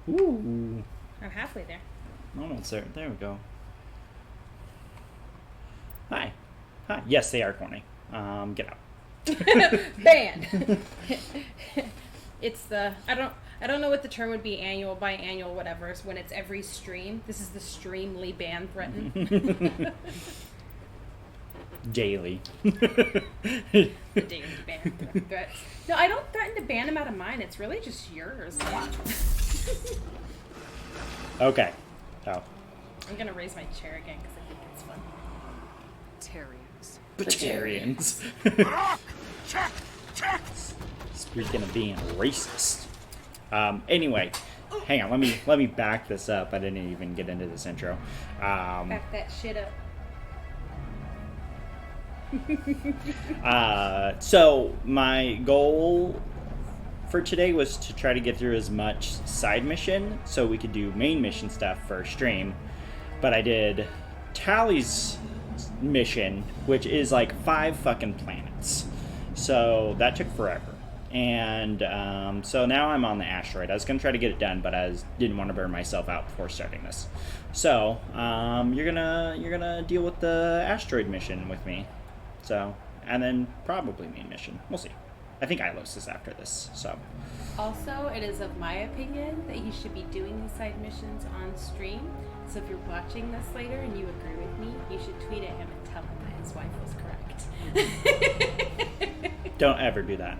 Ooh. I'm halfway there. Almost there. There we go. Hi. Hi. Yes, they are corny. Get out. Banned. It's the I don't know what the term would be, annual, biannual, whatever. It's when it's every stream. This is the streamly ban threaten. Daily. The daily ban threat. No, I don't threaten to ban him out of mine. It's really just yours. Okay. Oh. I'm gonna raise my chair again because I think it's fun. Batarians. Speaking of being racist. Anyway, hang on. Let me back this up. I didn't even get into this intro. Back that shit up. So my goal for today was to try to get through as much side mission so we could do main mission stuff for stream. But I did Tally's mission, which is like 5 fucking planets. So that took forever. And so now I'm on the asteroid. I was going to try to get it done, but I didn't want to burn myself out before starting this. So you're gonna deal with the asteroid mission with me. So, and then probably main mission. We'll see. I think Ilos is after this, so. Also, it is of my opinion that he should be doing these side missions on stream. So if you're watching this later and you agree with me, you should tweet at him and tell him that his wife was correct. Don't ever do that.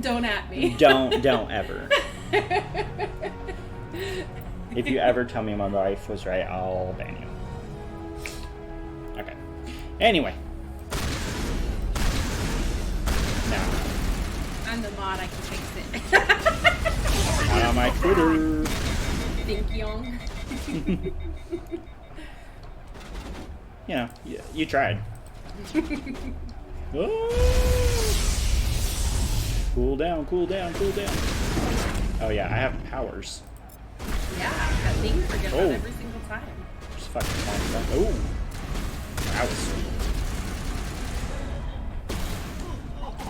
Don't at me. Don't ever. If you ever tell me my wife was right, I'll ban you. Okay. Anyway. Now. I'm the mod, I can fix it. Not on my Twitter. Think young. You know, you tried. Oh. Cool down, cool down, cool down. Oh yeah, I have powers. Yeah, that thing forgets Oh. that every single time. Just fucking flying stuff. Oh. That was sweet.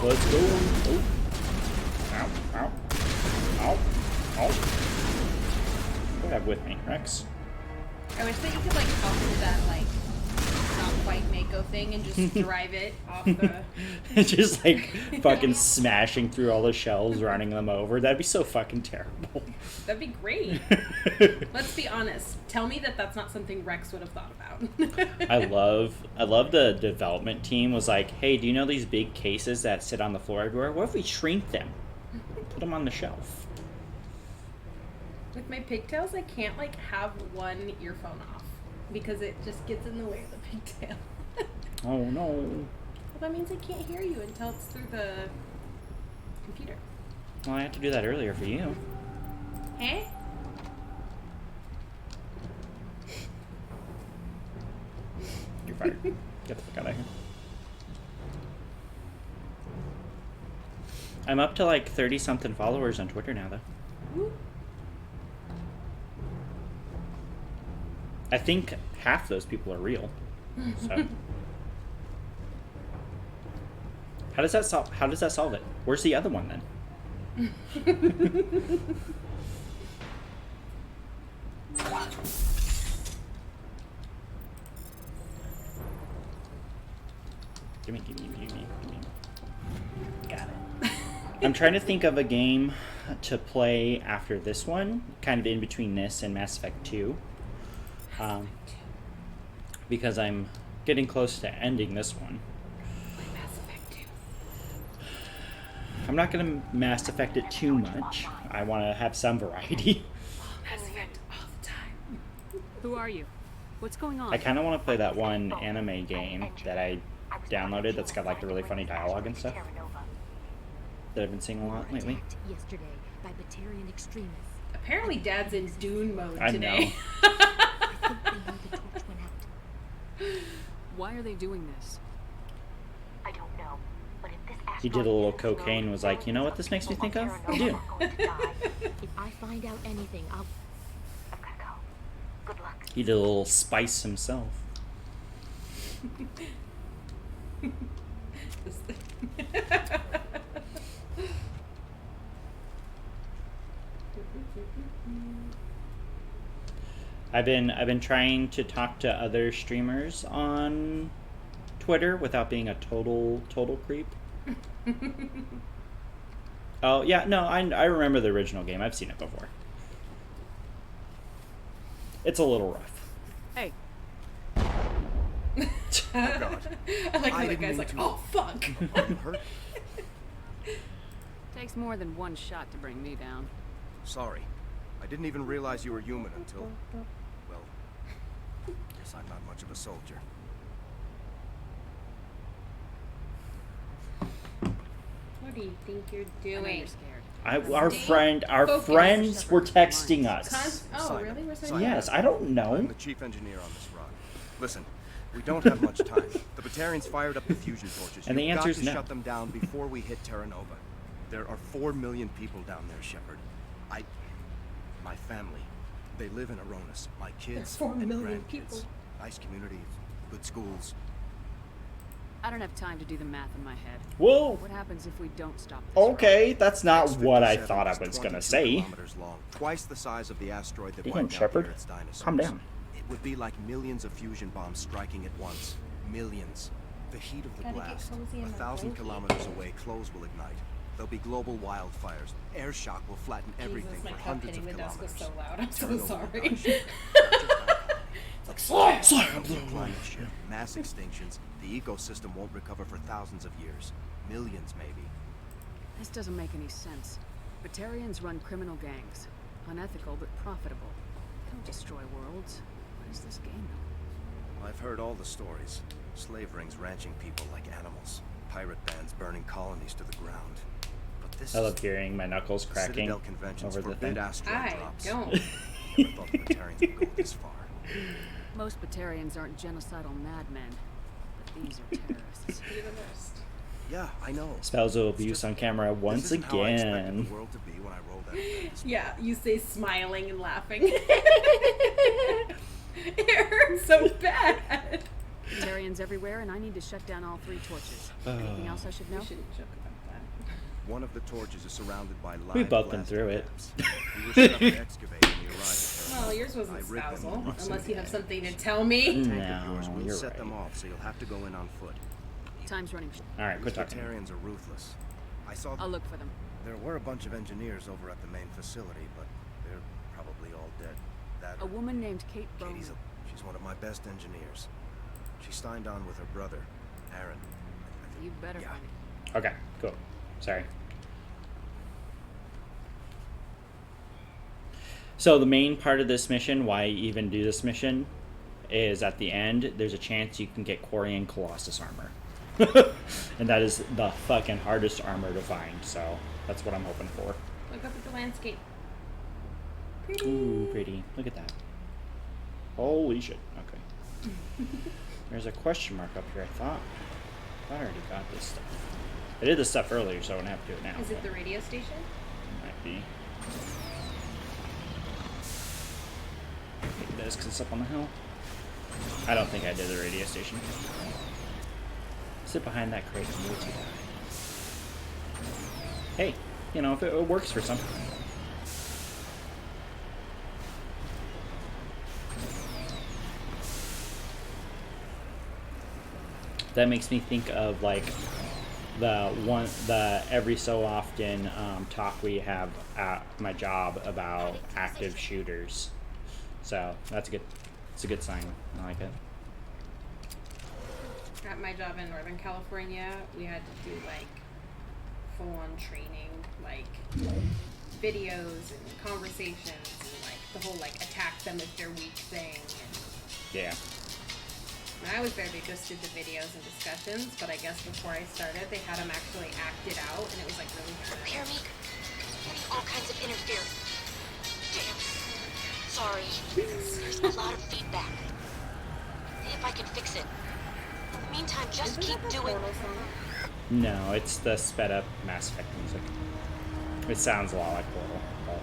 Let's go. Oh. Ow, ow. Ow. Ow. What do I have with me, Rex? I wish that you could like hop into that like not quite Mako thing and just drive it off the. Just like fucking smashing through all the shells, running them over. That'd be so fucking terrible. That'd be great. Let's be honest. Tell me that that's not something Rex would have thought about. I love the development team was like, hey, do you know these big cases that sit on the floor everywhere? What if we shrink them? Put them on the shelf. With my pigtails, I can't like have one earphone off because it just gets in the way of the pigtail. Oh no. Well, that means I can't hear you until it's through the computer. Well, I had to do that earlier for you. Huh? You're fired. Get the fuck out of here. I'm up to like 30 something followers on Twitter now, though. Woo. I think half those people are real. So. How does that solve it? Where's the other one then? Gimme. Got it. I'm trying to think of a game to play after this one, kind of in between this and Mass Effect 2. Because I'm getting close to ending this one. Mass Effect 2. I'm not going to Mass Effect it too much. I want to have some variety. Mass Effect all the time. Who are you? What's going on? I kind of want to play that one anime game that I downloaded that's got like the really funny dialogue and stuff that I've been seeing a lot lately. Yesterday by Batarian extremists. Apparently, Dad's in Dune mode I today. I think they knew the torch went out. Why are they doing this? I don't know, but if this He did a little cocaine and was like, you know what this makes me think of? Dune. If I find out anything, I'll... I've gotta go. Good luck. He did a little spice himself. I've been trying to talk to other streamers on Twitter without being a total creep. Oh yeah, no, I remember the original game. I've seen it before. It's a little rough. Hey, Oh God. I like how I the didn't guy's mean like, to- oh fuck. Are you hurt? takes more than one shot to bring me down. Sorry. I didn't even realize you were human until... Well, guess I'm not much of a soldier. What do you think you're I know doing? you're scared. Our Focus. friends were texting us. Oh, Simon, really? We're Simon. Yes, I don't I'm know. the chief engineer on this run. Listen, we don't have much time. The Batarians fired up the fusion torches. And the You've got answer's to no. shut them down before we hit Terra Nova. There are 4 million people down there, Shepard. My family, they live in Aronis. My kids 4 and million grandkids. people. Nice community, good schools. I don't have time to do the math in my head. Whoa. What happens if we don't stop this Okay, that's not what I X-57 thought I is was gonna 22 say. kilometers long, twice the size of the asteroid that Damn, wiped out Shepard. the Earth's dinosaurs. Calm down. It would be like millions of fusion bombs striking at once. Millions. The heat of the Gotta get blast. cozy in my 1,000 blankie. kilometers away, clothes will ignite. There'll be global wildfires. Air shock will flatten everything Jesus, my for cup hundreds hitting of the desk was kilometers. so loud. I'm so Chernobyl will sorry. die. Not just by Oh, sorry. climate shift, mass extinctions, the ecosystem won't recover for thousands of years. Millions, maybe. This doesn't make any sense. Batarians run criminal gangs. Unethical but profitable. They don't destroy worlds. What is this game? I've heard all the stories. Slave rings ranching people like animals. Pirate bands burning colonies to the ground. But this I love hearing my knuckles cracking Citadel conventions over the forbid thing. asteroid I drops. don't. Never thought the Batarians would go this far. Most Batarians aren't genocidal madmen, but these are terrorists. You're the worst. Yeah, I know. Spousal It's abuse just- on camera this once isn't how I expected again. the world to be when I rolled out of bed this Yeah, you say smiling and laughing. It hurts so bad. Batarians everywhere, and I need to shut down all 3 torches. Anything else I should know? You shouldn't joke about that. One of the torches is surrounded by live We've both been blasting through it. dams. We were set up to excavate when we arrived at Terra Well, Nova. yours wasn't I rigged them spousal, with unless you have Proximity something to angles. tell me. Tank of No, yours will you're set them right. off, so you'll have to go in on foot. Time's running. All right, quit These talking. Batarians are ruthless. I saw I'll look for them. there were a bunch of engineers over at the main facility, but they're probably all dead. That A woman named Kate Bowman. she's one of my best engineers. She signed on with her brother, Aaron. I think- You better yeah. find it. Okay, cool. Sorry. So the main part of this mission, why even do this mission, is at the end, there's a chance you can get Quarian Colossus armor. And that is the fucking hardest armor to find, so that's what I'm hoping for. Look up at the landscape. Pretty. Ooh, pretty. Look at that. Holy shit. Okay. There's a question mark up here, I thought. I already got this stuff. I did this stuff earlier, so I don't have to do it now. Is it the radio station? Might be. Take this because it's up on the hill. I don't think I did the radio station. Sit behind that crate and wait to die. Hey, you know, if it works for some. That makes me think of like the every so often talk we have at my job about active shooters. So that's a good sign. I like it. At my job in Northern California, we had to do like full-on training, like videos and conversations, and like the whole like attack them if they're weak thing. And Yeah. when I was there, they just did the videos and discussions, but I guess before I started, they had them actually acted out, and it was like really hard. Hear me? Getting all kinds of interference. Damn. Sorry. There's a lot of feedback. See if I can fix it. In the meantime, just Isn't keep that the doing. Portal song? No, it's the sped up Mass Effect music. It sounds a lot like Portal. But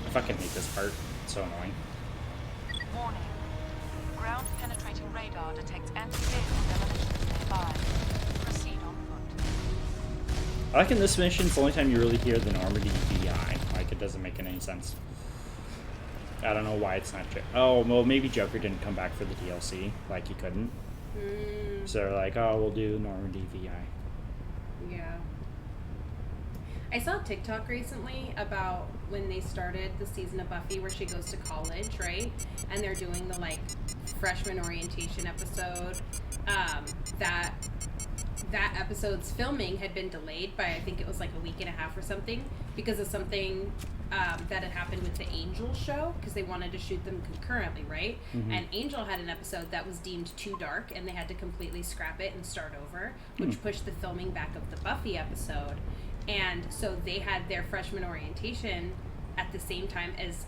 I fucking hate this part. It's so annoying. Warning. Ground penetrating radar detects anti-vehicle demolitions nearby. Proceed on foot. I like in this mission, it's the only time you really hear the Normandy VI. Like, it doesn't make any sense. I don't know why it's not Joker. Oh, well, maybe Joker didn't come back for the DLC. Like, he couldn't. So they're like, oh, we'll do Normandy VI. Yeah. I saw a TikTok recently about when they started the season of Buffy where she goes to college, right? And they're doing the, like, freshman orientation episode. That episode's filming had been delayed by, I think it was like a week and a half or something, because of something that had happened with the Angel show, because they wanted to shoot them concurrently, right? And Angel had an episode that was deemed too dark, and they had to completely scrap it and start over, which pushed the filming back of the Buffy episode. And so they had their freshman orientation at the same time as,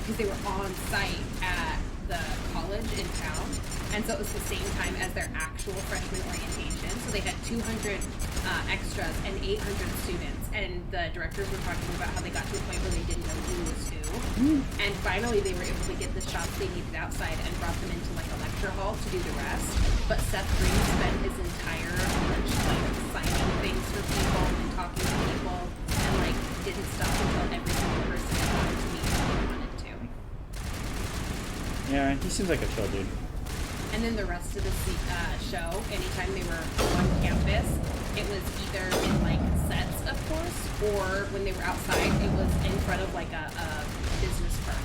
because they were on site at the college in town, and so it was the same time as their actual freshman orientation. So they had 200 extras and 800 students, and the directors were talking about how they got to a point where they didn't know who was who. And finally they were able to get the shots they needed outside and brought them into like a lecture hall to do the rest. But Seth Green spent his entire lunch like signing things for people and talking to people, and like didn't stop until every single person wanted to meet who they wanted to. Yeah, he seems like a chill dude. And then the rest of the show, anytime they were on campus, it was either in like sets, of course, or when they were outside, it was in front of like a business firm.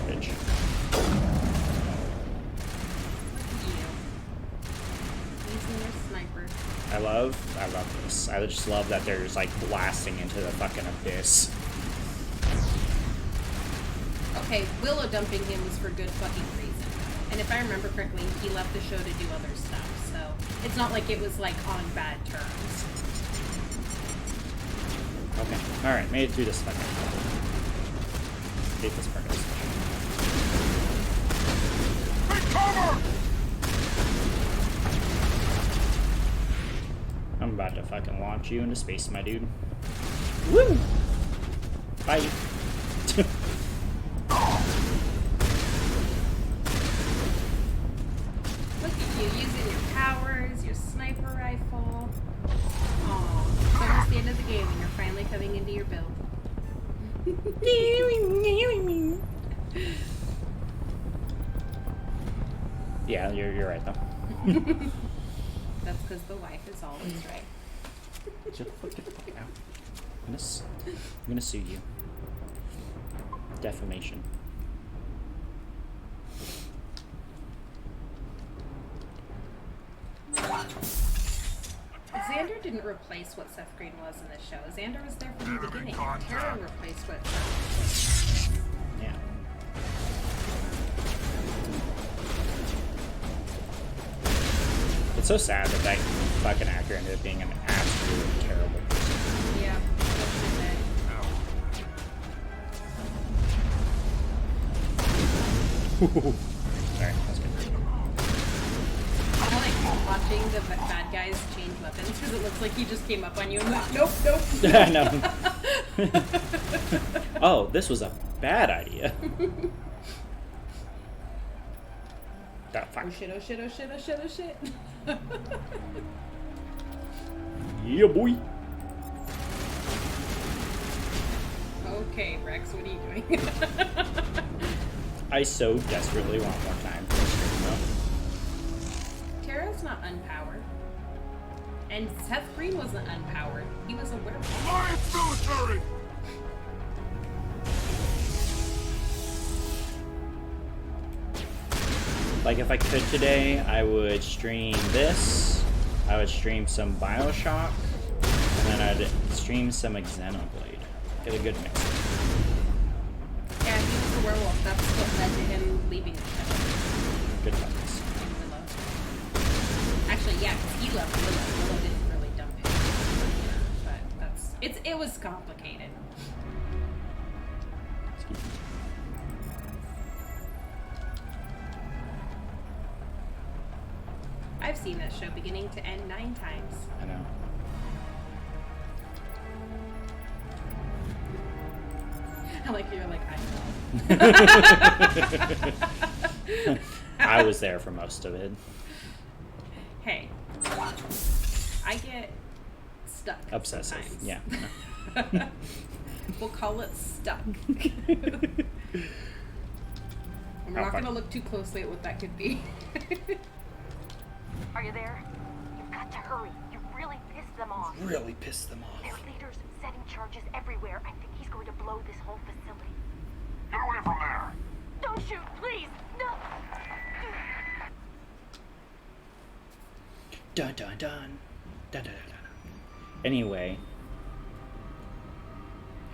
Bitch. Using their sniper. I love this. I just love that they're just like blasting into the fucking abyss. Okay, Willow dumping him was for good fucking reason. And if I remember correctly, he left the show to do other stuff, so it's not like it was like on bad terms. Okay. Alright, made it through this fucking. Hate this part of this mission. Take cover! I'm about to fucking launch you into space, my dude. Woo! Bye. Look at you using your powers, your sniper rifle. Aw, it's almost the end of the game and you're finally coming into your build. Yeah, you're right though. That's because the wife is always right. Get the fuck out. I'm gonna sue you. Defamation. Xander didn't replace what Seth Green was in the show. Xander was there from the beginning. Tara replaced what Seth Green was. Yeah. It's so sad that that fucking actor ended up being an absolutely terrible person. Yeah. Sorry, that's good. I like watching the bad guys change weapons because it looks like he just came up on you and went, nope, nope. No. Oh, this was a bad idea. That fuck. Oh shit, oh shit, oh shit, oh shit, oh shit. Yeah, boy. Okay, Rex, what are you doing? I so desperately want more time for this stream, Tara's not unpowered. And Seth Green wasn't unpowered. He was a werewolf. Alliance military! though. Like, if I could today, I would stream this. I would stream some Bioshock. And then I'd stream some Xenoblade. Get a good mix. Yeah, he was a werewolf. That's what led to him leaving the show. Good mix. And Willow. Actually, yeah, because he left Willow. Willow didn't really dump him. But it was complicated. Excuse me. I've seen that show beginning to end 9 times. I know. I like you're like, I know. I was there for most of it. Hey, I get stuck. Obsessive. sometimes. Yeah. We'll call it stuck. I'm How not far? going to look too closely at what that could be. Are you there? You've got to hurry. You really pissed them off. Really pissed them off. Their leaders setting charges everywhere. I think he's going to blow this whole facility. Get away from there! Don't shoot, please! No! Dun dun dun. Dun dun dun dun. Anyway,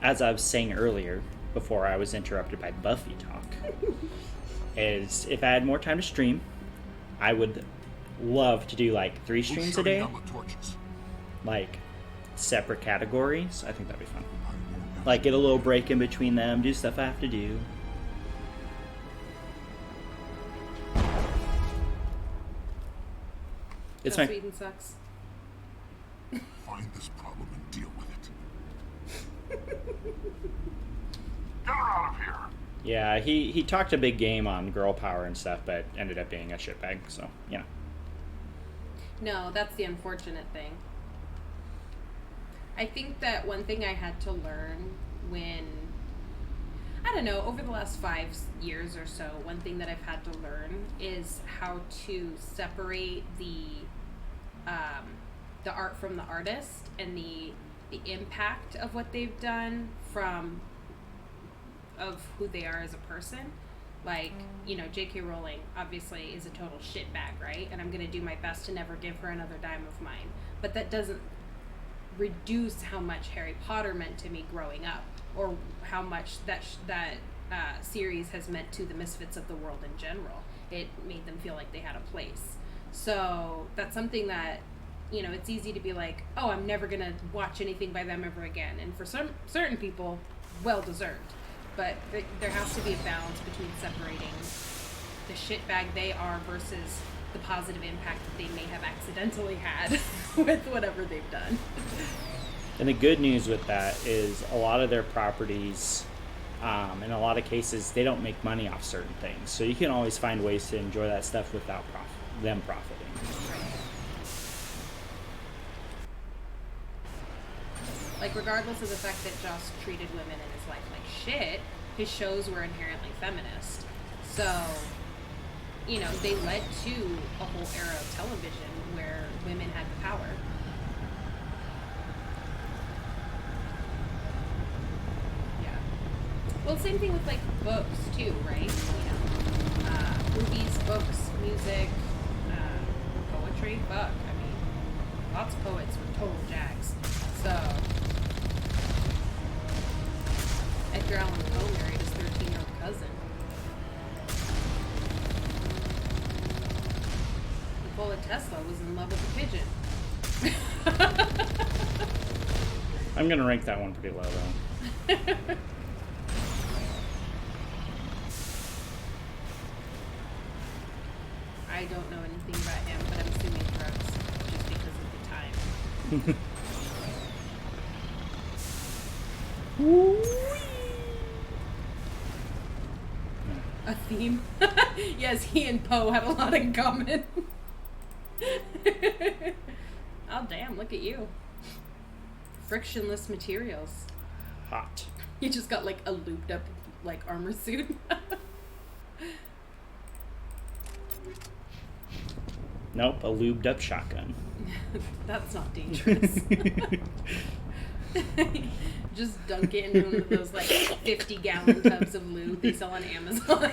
as I was saying earlier, before I was interrupted by Buffy talk, is if I had more time to stream, I would love to do like 3 streams a day, Shutting down the torches. like separate categories. I think that'd be fun. Like get a little break in between them, do stuff I have to do. It's So my Sweden sucks. Find this problem and deal with it. Get her out of here! yeah. He talked a big game on girl power and stuff, but ended up being a shitbag. So you know. No, that's the unfortunate thing. I think that one thing I had to learn when, I don't know, over the last 5 years or so, one thing that I've had to learn is how to separate the art from the artist and the impact of what they've done from of who they are as a person. Like, you know, J.K. Rowling obviously is a total shitbag, right? And I'm going to do my best to never give her another dime of mine. But that doesn't reduce how much Harry Potter meant to me growing up, or how much that series has meant to the misfits of the world in general. It made them feel like they had a place. So that's something that, you know, it's easy to be like, oh, I'm never going to watch anything by them ever again. And for some certain people, well deserved. But there has to be a balance between separating the shitbag they are versus the positive impact that they may have accidentally had with whatever they've done. And the good news with that is a lot of their properties, in a lot of cases, they don't make money off certain things. So you can always find ways to enjoy that stuff without them profiting. Like, regardless of the fact that Joss treated women in his life like shit, his shows were inherently feminist. So, you know, they led to a whole era of television where women had the power. Yeah. Well, same thing with, like, books, too, right? You know, movies, books, music, poetry. Fuck, I mean, lots of poets were total jags. So, Edgar Allan Poe married his 13-year-old cousin. Nikola Tesla was in love with a pigeon. I'm going to rank that one pretty low, though. I don't know anything about him, but I'm assuming drugs, just because of the time. A theme? Yes, he and Poe have a lot in common. Oh, damn, look at you. Frictionless materials. Hot. You just got, like, a looped up, like, armor suit. Nope, a lubed up shotgun. That's not dangerous. Just dunk it into one of those, like, 50-gallon tubs of lube they sell on Amazon.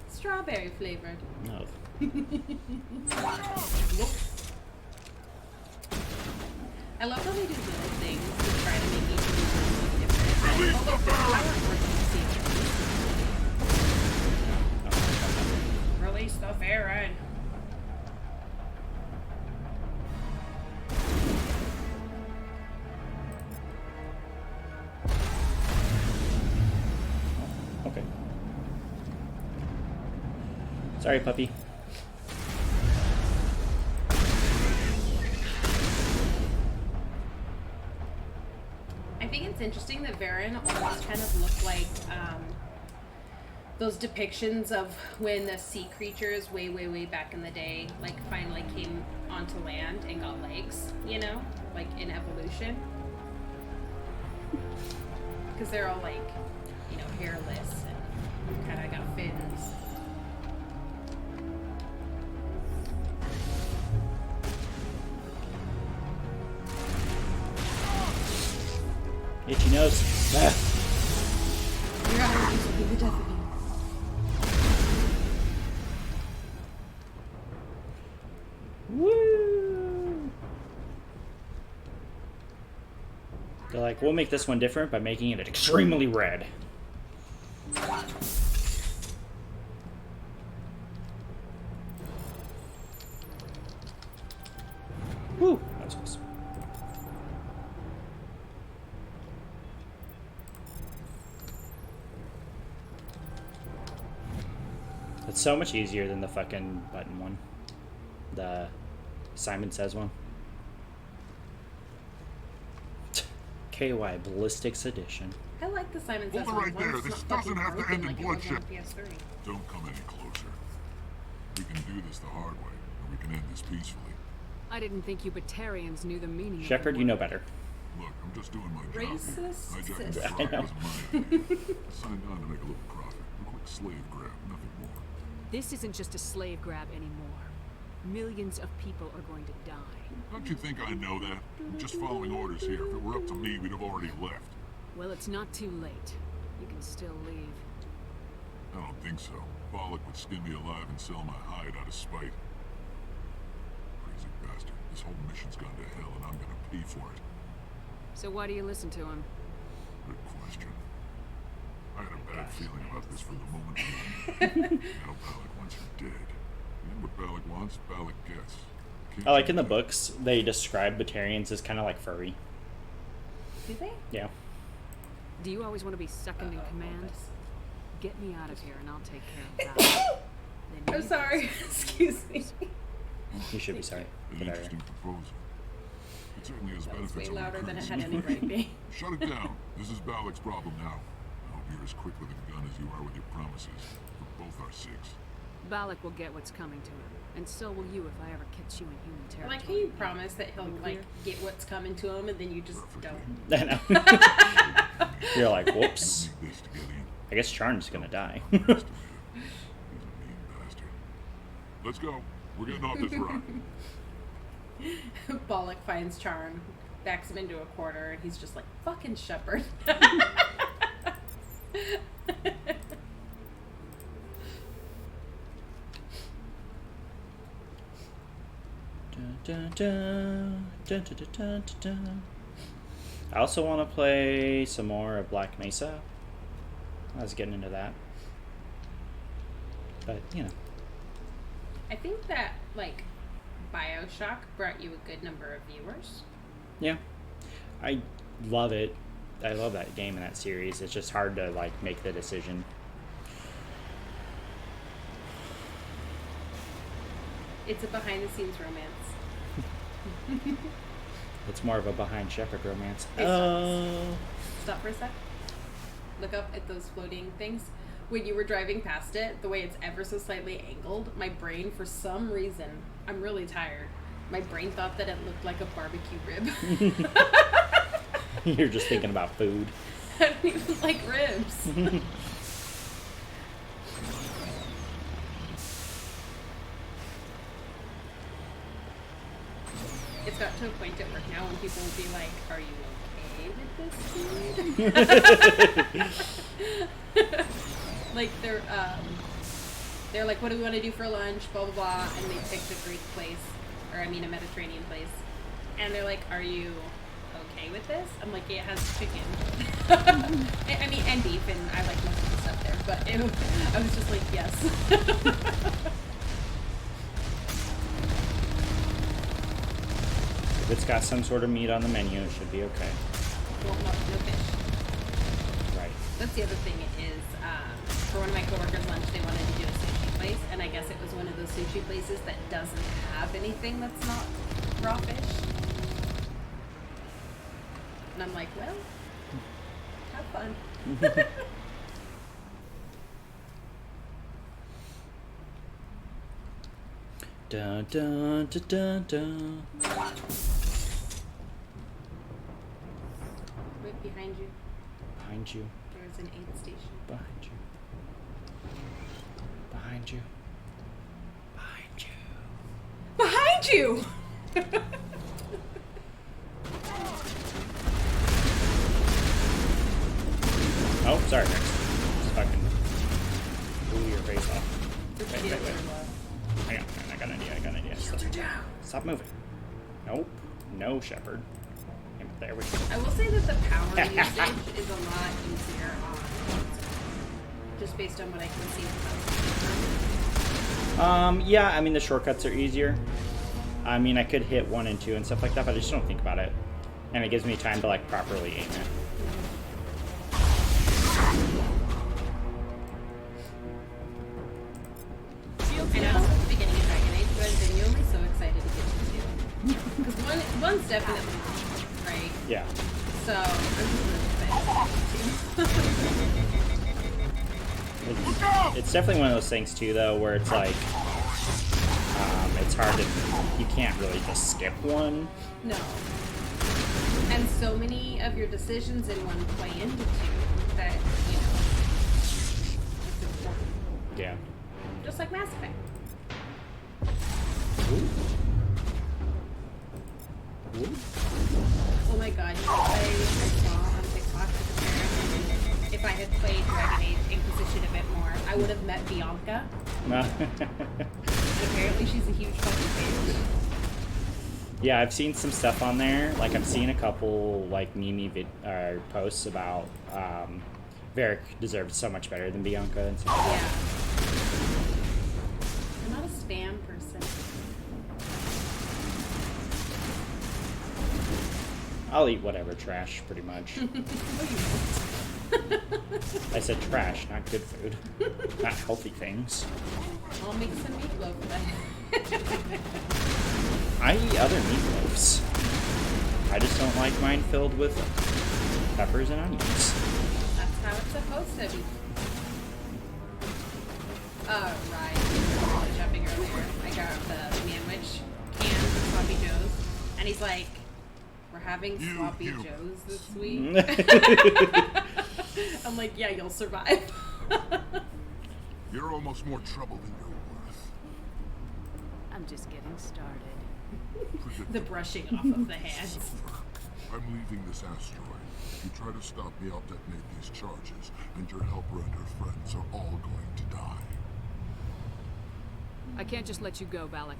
Strawberry flavored. No. I love how they do little things to try to make each movie different. Oh, look, there's power towards the scene. Release the Farron. Okay. Sorry, puppy. I think it's interesting that Varen almost kind of look like those depictions of when the sea creatures way, way, way back in the day, like, finally came onto land and got legs, you know? Like, in evolution. Because they're all, like, you know, hairless and kind of got fins. Itchy nose. Ah. Your allergies will be the death of you. Woo! They're like, we'll make this one different by making it extremely red. Woo! That's awesome. It's so much easier than the fucking button one. The Simon Says one. KY Ballistics Edition. I like the Simon Says Hold it right one. there. It's This not doesn't fucking have to broken end in like it was on bloodshed. PS3. Don't come any closer. We can do this the hard way, or we can end this peacefully. I didn't think you Batarians knew the meaning of Shepard, the you know word. better. Look, I'm just doing my job. Racist Hijacking the sis. truck wasn't my idea. Signed on to make a little profit. A quick slave grab, nothing more. This isn't just a slave grab anymore. Millions of people are going to die. Don't you think I know that? I'm just following orders here. If it were up to me, we'd have already left. Well, it's not too late. You can still leave. I don't think so. Bollock would skin me alive and sell my hide out of spite. Crazy bastard. This whole mission's gone to hell and I'm gonna pay for it. So why do you listen to him? Good question. I had a bad feeling about this from the moment we now Bollock wants her dead. And what Bollock wants, Bollock gets. Can't I like in the you- books, they describe Batarians as kind of like furry. Do they? Yeah. Do you always want to be second in command? Get me out of here and I'll take care of that. Then I'm you sorry. Excuse me. You should be sorry. An Get out of interesting here. proposal. It certainly has That was benefits way over louder than it recruiting had any civilian. right to be. Shut it down. This is Balak's problem now. I hope you're as quick with a gun as you are with your promises. For both our sakes. Balak will get what's coming to him, and so will you if I ever catch you in human I territory. like how you promise that he'll like get what's coming to him, and then you just don't. I know. You're like, whoops. We'll need this to get in. I guess Charn's gonna die. He's a mean bastard. Let's go. We're getting off this rock. Bollock finds Charn, backs him into a corner, and he's just like, fucking Shepard. Dun, dun, dun, dun, dun, dun, dun, dun. I also want to play some more of Black Mesa. I was getting into that. But, you know. I think that, like, Bioshock brought you a good number of viewers. Yeah. I love it. I love that game and that series. It's just hard to, like, make the decision. It's a behind-the-scenes romance. It's more of a behind Shepard romance. It Oh. Stop for a sec. Look up at those floating things. When you were driving past it, the way it's ever so slightly angled, my brain, for some reason, I'm really tired. My brain thought that it looked like a barbecue rib. You're just thinking about food. I don't even like ribs. It's got to a point at work now when people will be like, "Are you okay with this food?" Like they're like, "What do we want to do for lunch?" Blah blah blah, and they picked a Greek place, or I mean a Mediterranean place, and they're like, "Are you okay with this?" I'm like, "Yeah, it has chicken." I mean, and beef, and I like most of the stuff there, but I was just like, "Yes." If it's got some sort of meat on the menu, it should be okay. Well, no fish. Right. That's the other thing is, for one of my coworkers' lunch, they wanted to do a sushi place, and I guess it was one of those sushi places that doesn't have anything that's not raw fish. And I'm like, well, Have fun. Dun dun dun dun dun. Right behind you. Behind you. There's an aid station. Behind you. Behind you. Behind you. Behind you! Oh, sorry, Max. Just fucking blew your face off. Wait. I got an idea. Stop moving. Nope. No, Shepard. There we go. I will say that the power usage is a lot easier on just based on what I can see. Yeah, I mean, the shortcuts are easier. I mean, I could hit 1 and 2 and stuff like that, but I just don't think about it. And it gives me time to, like, properly aim it. I know it's the beginning of Dragon Age, but I'm genuinely so excited to get to 2. Because one's definitely right. Yeah. So I'm just really excited to It's definitely one of those things, too, though, where it's like, it's hard to, you can't really just skip one. No. And so many of your decisions in one play into 2 that, you know, it's important. Yeah. Just like Mass Effect. Ooh. Oh my god, you know what I saw on TikTok if I had played Dragon Age Inquisition a bit more, I would have met Bianca. And apparently she's a huge fucking fan. Yeah, I've seen some stuff on there. Like, I've seen a couple, like, posts about, Varric deserves so much better than Bianca and stuff. Yeah. I'm not a spam person. I'll eat whatever trash, pretty much. I said trash, not good food. Not healthy things. I'll make some meatloaf then. I eat other meatloaves. I just don't like mine filled with peppers and onions. That's how it's supposed to be. Right. Shopping earlier. I got the Manwich can from Sloppy Joe's. And he's like, we're having Sloppy Joe's this week. I'm like, yeah, you'll survive. You're almost more trouble than you're worth. I'm just getting started. The brushing off of the hands. I'm leaving this asteroid. If you try to stop me, I'll detonate these charges, and your helper and her friends are all going to die. I can't just let you go, Balak.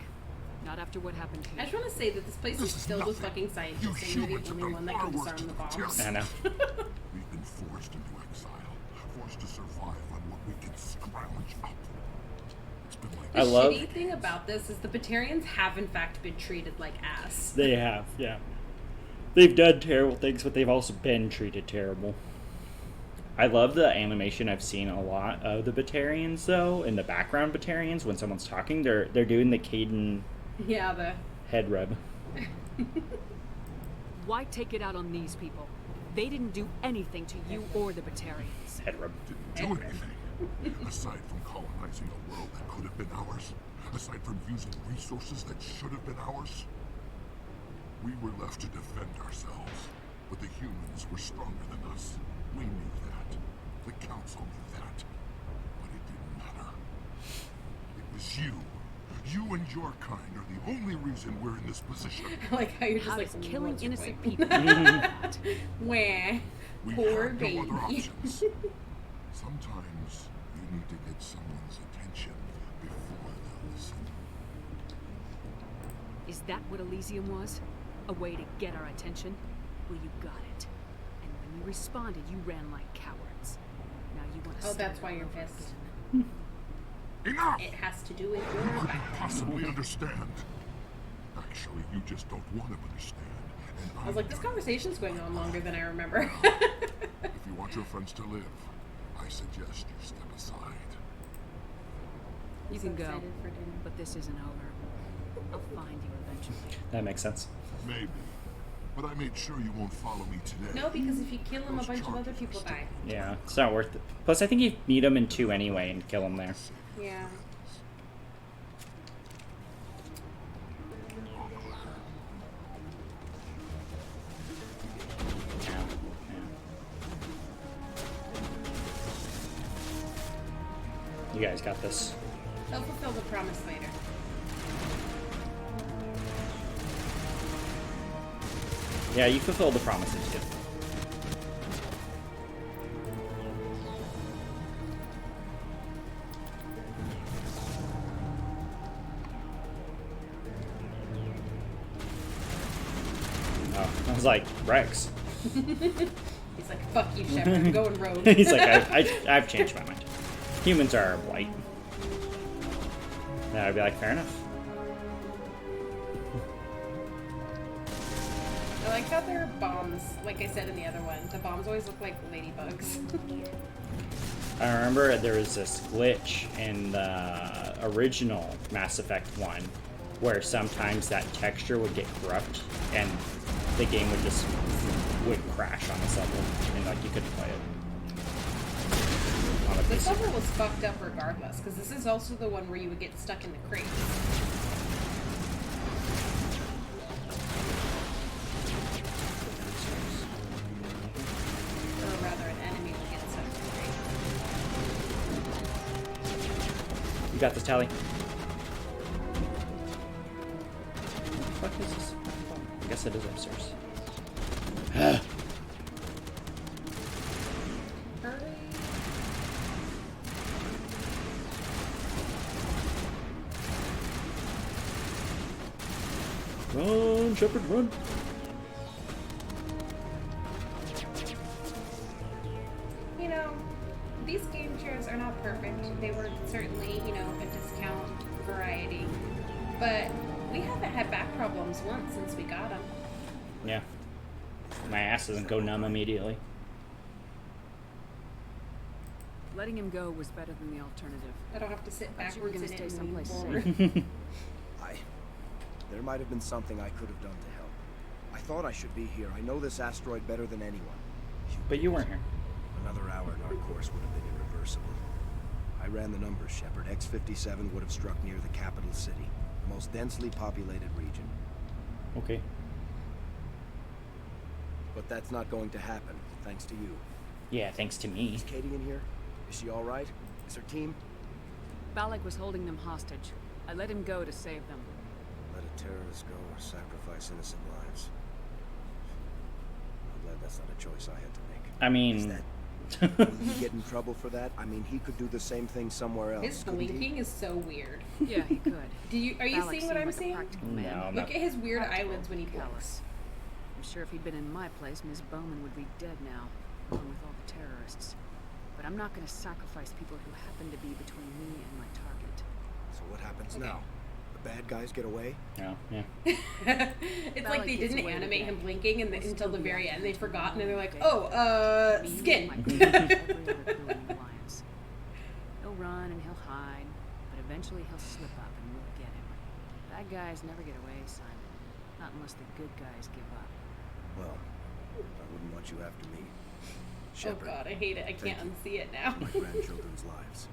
Not after what happened I here. just want to say that this place is filled with fucking scientists, and you're the only one that can disarm the bombs. I know. We've been forced into exile, forced to survive on what we can scrounge up. It's been like The I love- shitty thing about this is the Batarians have in fact been treated like ass. They have, yeah. They've done terrible things, but they've also been treated terrible. I love the animation. I've seen a lot of the Batarians, though, in the background Batarians, when someone's talking, they're doing the Caden Yeah, the head rub. Why take it out on these people? They didn't do anything to you or the Batarians. Head rub. didn't do anything. Aside from colonizing a world that could have been ours, aside from using resources that should have been ours, we were left to defend ourselves. But the humans were stronger than us. We knew that. The council knew that. But it didn't matter. It was you. You and your kind are the only reason we're in this position. I like how you're just How like does killing what's your innocent point? people do that? Wah. We Poor had baby. no other options. Sometimes you need to get someone's attention before they'll listen. Is that what Elysium was? A way to get our attention? Well, you got it. And when you responded, you ran like cowards. Now you want to Oh, that's why you're pissed. Enough! It has to do with your Couldn't background. possibly understand. Actually, you just don't want to understand. And I was like, this conversation's going on longer than I remember. If you want your friends to live, I suggest you step aside. You So can go, excited for dinner. but this isn't over. I'll find you eventually. That makes sense. Maybe. but I made sure you won't follow me today. No, because if you kill him, a Those bunch of other charges are people still- die. Yeah, it's not worth it. Plus, I think you need him in 2 anyway and kill him there. Yeah. Yeah. You guys got this. They'll fulfill the promise later. Yeah, you fulfilled the promises, too. Oh, I was like, Rex. He's like, fuck you, Shepard. I'm going rogue. He's like, I've changed my mind. Humans are white. And I'd be like, fair enough. I like how there are bombs, like I said in the other one. The bombs always look like ladybugs. I remember there was this glitch in the original Mass Effect 1 where sometimes that texture would get corrupt and the game would crash on this level and like you couldn't play it. On a This PC. level was fucked up regardless, because this is also the one where you would get stuck in the crate. Or rather, an enemy would get stuck in the crate. You got this, Tally. What the fuck is this? I guess it is upstairs. Hurry. Run, Shepard, run! You know, these game chairs are not perfect. They were certainly, you know, a discount variety. But we haven't had back problems once since we got them. Yeah. My ass doesn't go numb immediately. Letting him go was better than the alternative. I don't have to sit Thought you were backwards gonna in it stay and lean someplace forward. There might have been something I could have done to help. I thought I should be here. I know this asteroid better than anyone. But you weren't here. Another hour and our course would have been irreversible. I ran the numbers, Shepard. X-57 would have struck near the capital city, the most densely populated region. Okay. But that's not going to happen, thanks to you. Yeah, thanks to me. Is Katie in here? Is she all right? Is her team? Balak was holding them hostage. I let him go to save them. Let a terrorist go or sacrifice innocent lives. I'm glad that's not a choice I had to make. I mean... Will he get in trouble for that? I mean, he could do the same thing somewhere else. His couldn't he? blinking is so weird. Yeah, he could. Are you Balak seeing seemed what I'm like a seeing? practical No, man. I'm Look at his weird Practical, eyelids when he blinks. callous. I'm sure if he'd been in my place, Ms. Bowman would be dead now, along with all the terrorists. But I'm not going to sacrifice people who happen to be between me and my target. So what happens Okay. now? The bad guys get away? Oh, yeah. It's like Balak they gets didn't away animate again. him blinking and We'll until still the be very out end there they've forgotten and they're like, day. oh, Me and skin. my crew and every other crew in the Alliance. He'll run and he'll hide, but eventually he'll slip up and we'll get him. Bad guys never get away, Simon. Not unless the good guys give up. Well, I wouldn't want you after me. Oh Shepard, god, I hate it. I can't Thank unsee it now. my grandchildren's lives.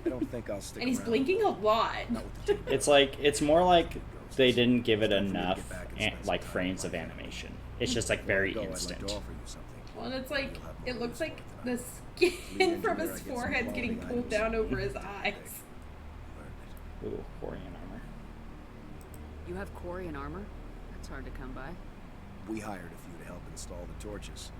I don't think I'll stick And he's around. blinking a lot. Not with the team. It's more like they didn't give it It's time for me to enough get back and spend some like time frames with of my animation. It's just like very Go, I'd like instant. to offer you something. Well, and it's like, You'll have it more looks reason like for the tonight. skin from his engineer, I get some forehead's getting quality pulled items. down over his eyes. Learned it. Ooh, Quarian armor. You have Quarian armor? That's hard to come by. We hired a few to help install the torches.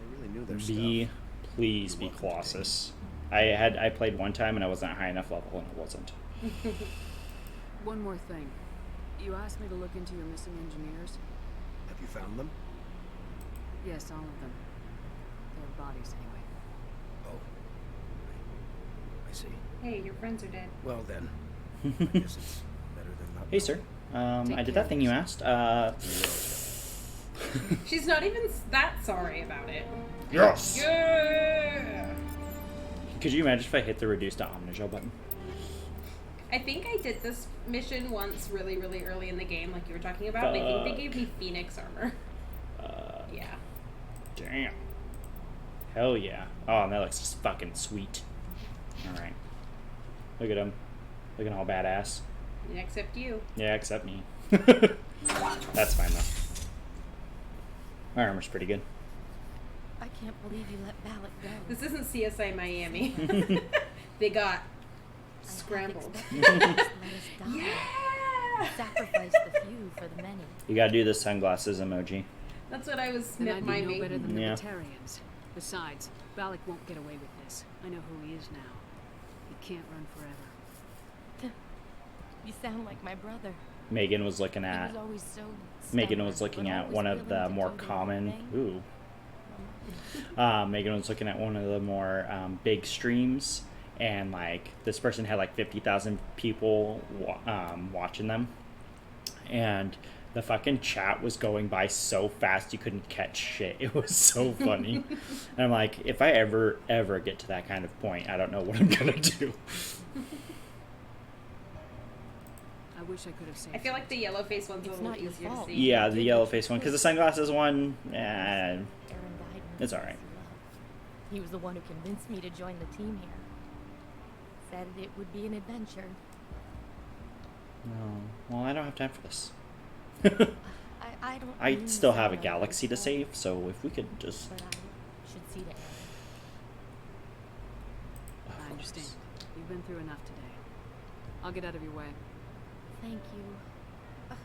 They really knew their Be stuff. please be You're welcome, Colossus. I played one time and I wasn't at high enough level and it wasn't. One more thing. You asked me to look into your missing engineers? Have you found them? Yes, all of them. Their bodies, anyway. Oh. I see. Hey, your friends are dead. Well then, I guess it's better than not. Hey sir, Take I did care that thing you asked. She's not even that sorry about it. Yes! Yeah! Could you imagine if I hit the reduce to Omnigel button? I think I did this mission once really, really early in the game, like you were talking about, and I think they gave me Phoenix armor. Damn. Hell yeah. Oh, and that looks just fucking sweet. Alright. Look at him. Looking all badass. Except you. Yeah, except me. That's fine though. My armor's pretty good. I can't believe you let Balak go. This isn't CSI Miami. They got scrambled. Yeah! Sacrifice the few for the many. You gotta do the sunglasses emoji. That's what I was And I'd be no miming. better than the Yeah. Batarians. Besides, Balak won't get away with this. I know who he is now. He can't run forever. You sound like my brother. Megan was looking He at was always so Megan was stubborn, looking but at always one of willing the to more do the right common. thing. Megan was looking at one of the more big streams, and like this person had like 50,000 people watching them, and the fucking chat was going by so fast you couldn't catch shit. It was so funny. And I'm like, if I ever get to that kind of point, I don't know what I'm gonna do. I wish I could have saved I feel like the yellow face one's a It's little not your easier to fault. see. Yeah, the yellow face one, because the sunglasses one, Aaron died in it's a alright. place he loved. He was the one who convinced me to join the team here. Said it would be an adventure. No, well, I don't have time for this. I don't. I mean still to have a sound galaxy to ungrateful, save, so if we could just... But I should see to Aaron. I understand. You've been through enough today. I'll get out of your way. Thank you.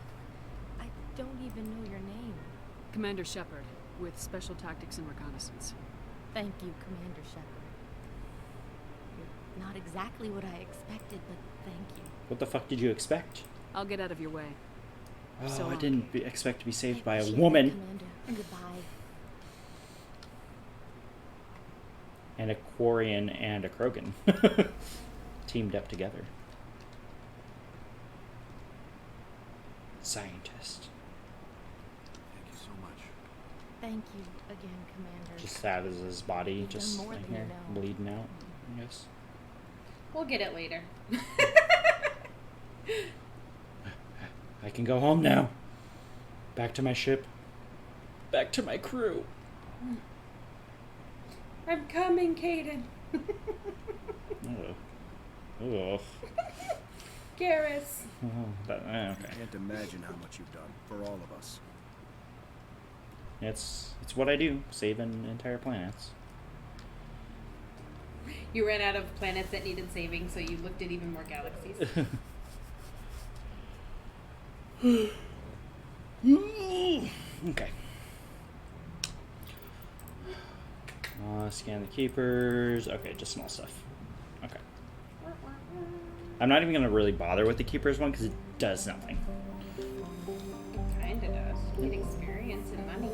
I don't even know your name. Commander Shepard, with Special Tactics and Reconnaissance. Thank you, Commander Shepard. You're not exactly what I expected, but thank you. What the fuck did you expect? I'll get out of your way. Oh, So I long. didn't expect to be saved I by a appreciate it, woman Commander. Goodbye. and a Quarian and a Krogan teamed up together. Scientist. Thank you so much. Thank you again, Commander. Just that is his body, You've done just more like than you here, know. bleeding out, I guess. We'll get it later. I can go home now. Back to my ship. Back to my crew. I'm coming, Caden. Oh. Garrus. Okay. Can't imagine how much you've done for all of us. It's what I do, saving entire planets. You ran out of planets that needed saving, so you looked at even more galaxies. Okay. Scan the keepers. Okay, just small stuff. Okay. I'm not even gonna really bother with the keepers one because it does nothing. It kinda does. You get experience and money.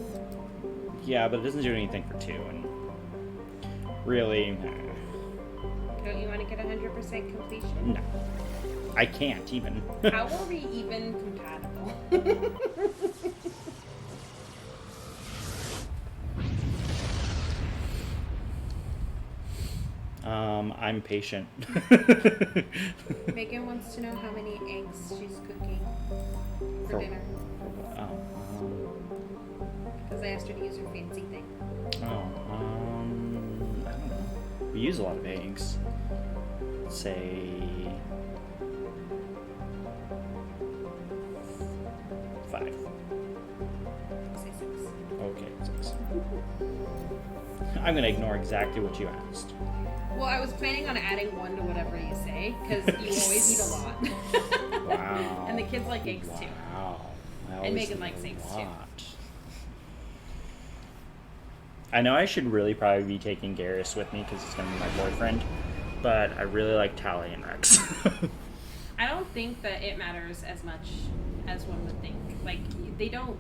Yeah, but it doesn't do anything for 2, and really, Don't you want to get 100% completion? no. I can't even. How are we even compatible? I'm patient. Megan wants to know how many eggs she's cooking for For- dinner. Oh, Because I asked her to use her fancy thing. I don't know. We use a lot of eggs. Say 5. Say 6. Okay, 6. I'm gonna ignore exactly what you asked. Well, I was planning on adding 1 to whatever you say, because you always eat a lot. Wow. And the kids like eggs too. Wow. I And always Megan eat likes a eggs, too. lot. I know I should really probably be taking Garrus with me because he's gonna be my boyfriend, but I really like Tally and Rex. I don't think that it matters as much as one would think. Like, they don't,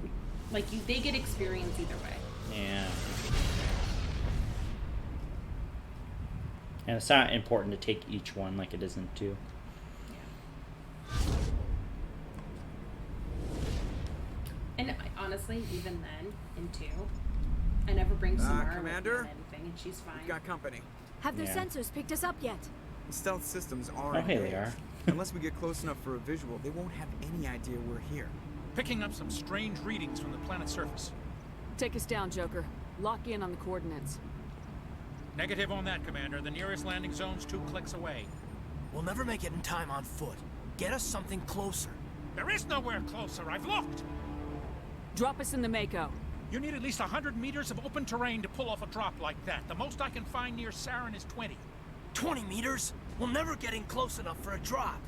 like, they get experience either way. Yeah. And it's not important to take each one like it isn't to. And honestly, even then, in 2, I never bring Samara with me Commander? on anything, and she's fine. We've got company. Have their Yeah. sensors picked us up yet? The stealth systems are Oh, hey, they engaged. are. Unless we get close enough for a visual, they won't have any idea we're here. Picking up some strange readings from the planet's surface. Take us down, Joker. Lock in on the coordinates. Negative on that, Commander. The nearest landing zone's 2 clicks away. We'll never make it in time on foot. Get us something closer. There is nowhere closer. I've looked. Drop us in the Mako. You need at least 100 meters of open terrain to pull off a drop like that. The most I can find near Saren is 20. 20 meters? We'll never get in close enough for a drop.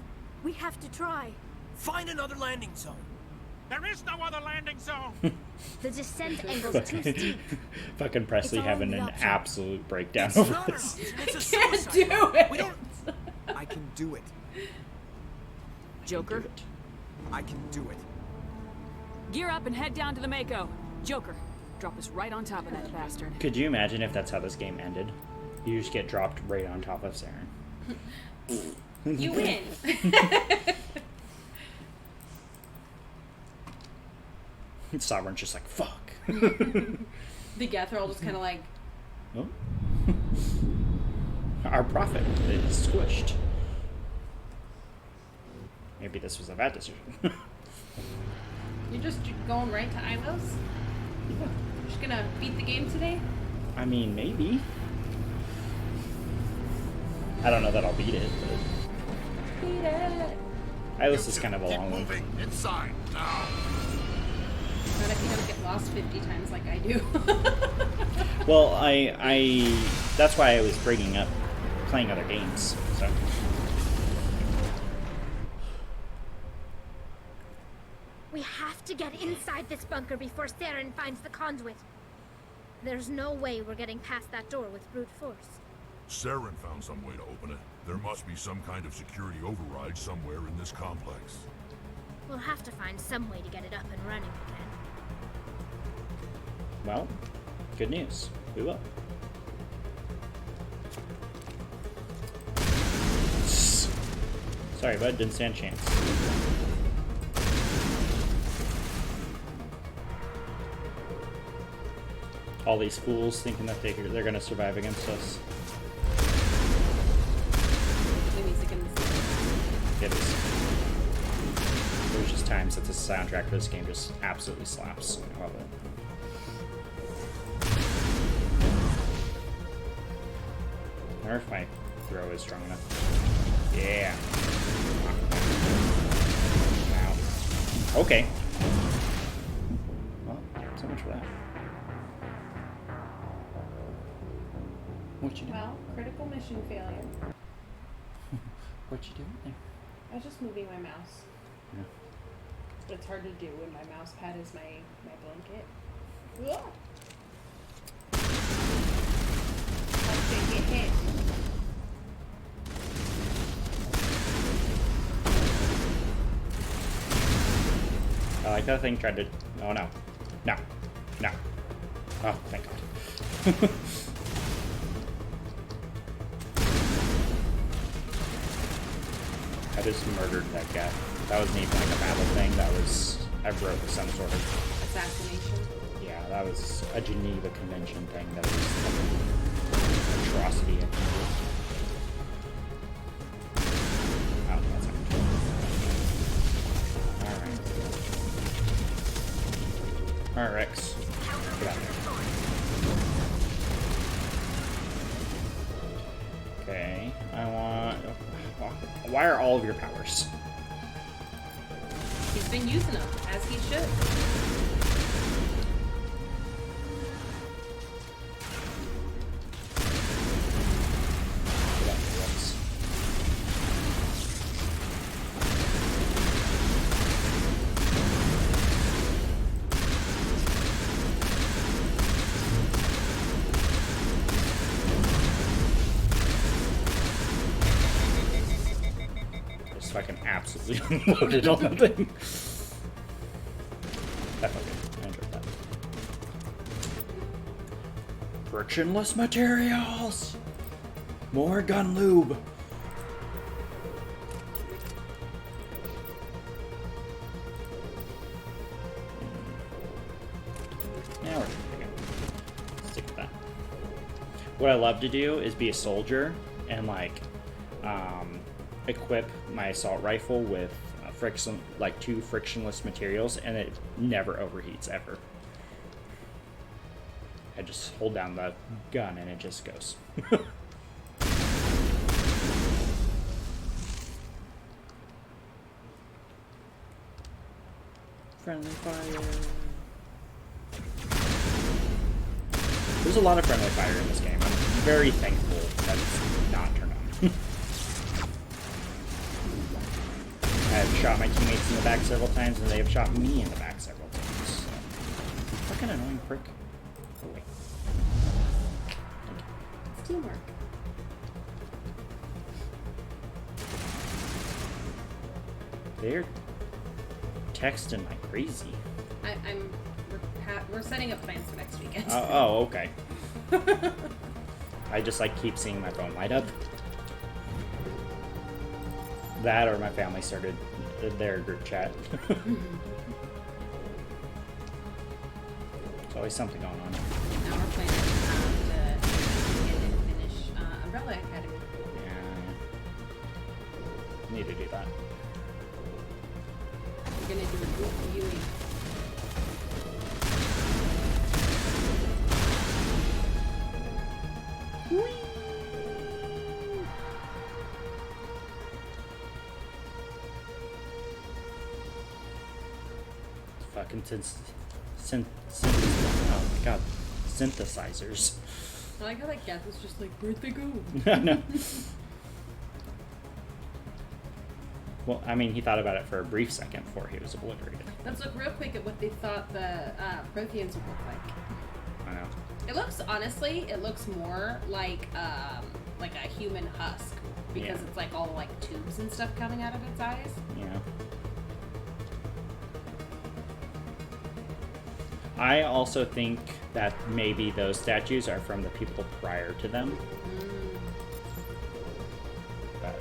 We have to try. Find another landing zone. There is no other landing zone! The descent angle's too steep. Fucking Presley It's all having in the an option. absolute breakdown It's over not an this. option, it's a Can't suicide do note. it. We don't... I can do it. Joker, I can do it. gear up and head down to the Mako. Joker, drop us right on top of that bastard. Could you imagine if that's how this game ended? You just get dropped right on top of Saren. You win. Sovereign's just like, fuck. The Gethrol just kind of like, Oh. Our prophet is squished. Maybe this was a bad decision. you're just going right to Ilos? You're just gonna beat the game today? I mean, maybe. I don't know that I'll beat it, but Beat it. Ilos is kind of a long one. Moving inside now. Not if you don't get lost 50 times like I do. Well, I that's why I was bringing up playing other games. So We have to get inside this bunker before Saren finds the conduit. There's no way we're getting past that door with brute force. Saren found some way to open it. There must be some kind of security override somewhere in this complex. We'll have to find some way to get it up and running again. well, good news. We will. Sorry, bud. Didn't stand a chance. All these fools thinking that they're going to survive against us. The music in this. It is. There's just times that the soundtrack for this game just absolutely slaps. I love it. I wonder if my throw is strong enough. Yeah. Wow. Okay. Well, so much for that. What you doing? Well, critical mission failure. What you doing there? I was just moving my mouse. Yeah. It's hard to do when my mouse pad is my blanket. Ugh. Let's get hit. I like that thing tried to. Oh no. No. No. Oh, thank God. I just murdered that guy. That wasn't even like a battle thing. That was. I broke some sort of. Assassination. Yeah, that was a Geneva Convention thing. That was like an atrocity. I think. Oh, that's not good. Alright. Alright, Rex. Get out there. Okay, I want... Why are all of your powers? He's been using them, as he should. Get out there, Rex. Just fucking absolutely unloaded on that thing. That felt good. I enjoyed that. Frictionless materials! More gun lube! Yeah, we're okay. Stick with that. What I love to do is be a soldier and like equip my assault rifle with two frictionless materials, and it never overheats ever. I just hold down the gun and it just goes. Friendly fire. There's a lot of friendly fire in this game. I'm very thankful that it's not turned on. I've shot my teammates in the back several times, and they have shot me in the back several times. So. Fucking annoying prick. Go away. It's teamwork. They're texting like crazy. We're setting up plans for next weekend. Oh, okay. I just like keep seeing my phone light up. That or my family started their group chat. There's always something going on. Now we're planning to finish Umbrella Academy. Yeah. Need to do that. We're gonna do a group viewing. Fucking oh my god, synthesizers. I like how that cat was just like, where'd they go? No. Well, I mean, he thought about it for a brief second before he was obliterated. Let's look real quick at what they thought the Protheans would look like. I know. It looks, honestly, it looks more like a human husk. Because it's like all like tubes and stuff coming out of its eyes. Yeah. I also think that maybe those statues are from the people prior to them. But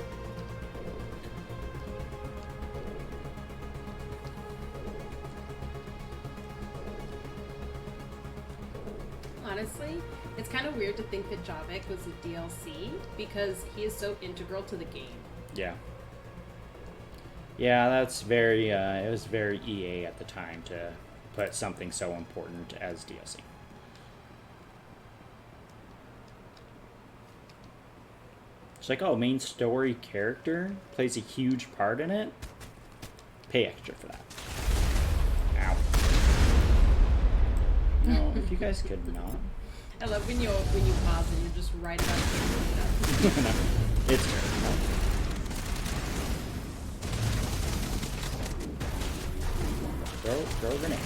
honestly, it's kind of weird to think that Javik was a DLC because he is so integral to the game. yeah. Yeah, that's very, it was very EA at the time to put something so important as DLC. It's like, oh, main story character plays a huge part in it. Pay extra for that. Ow. No, if you guys could not. I love when you pause and you just write about the No, it's great. Throw a grenade.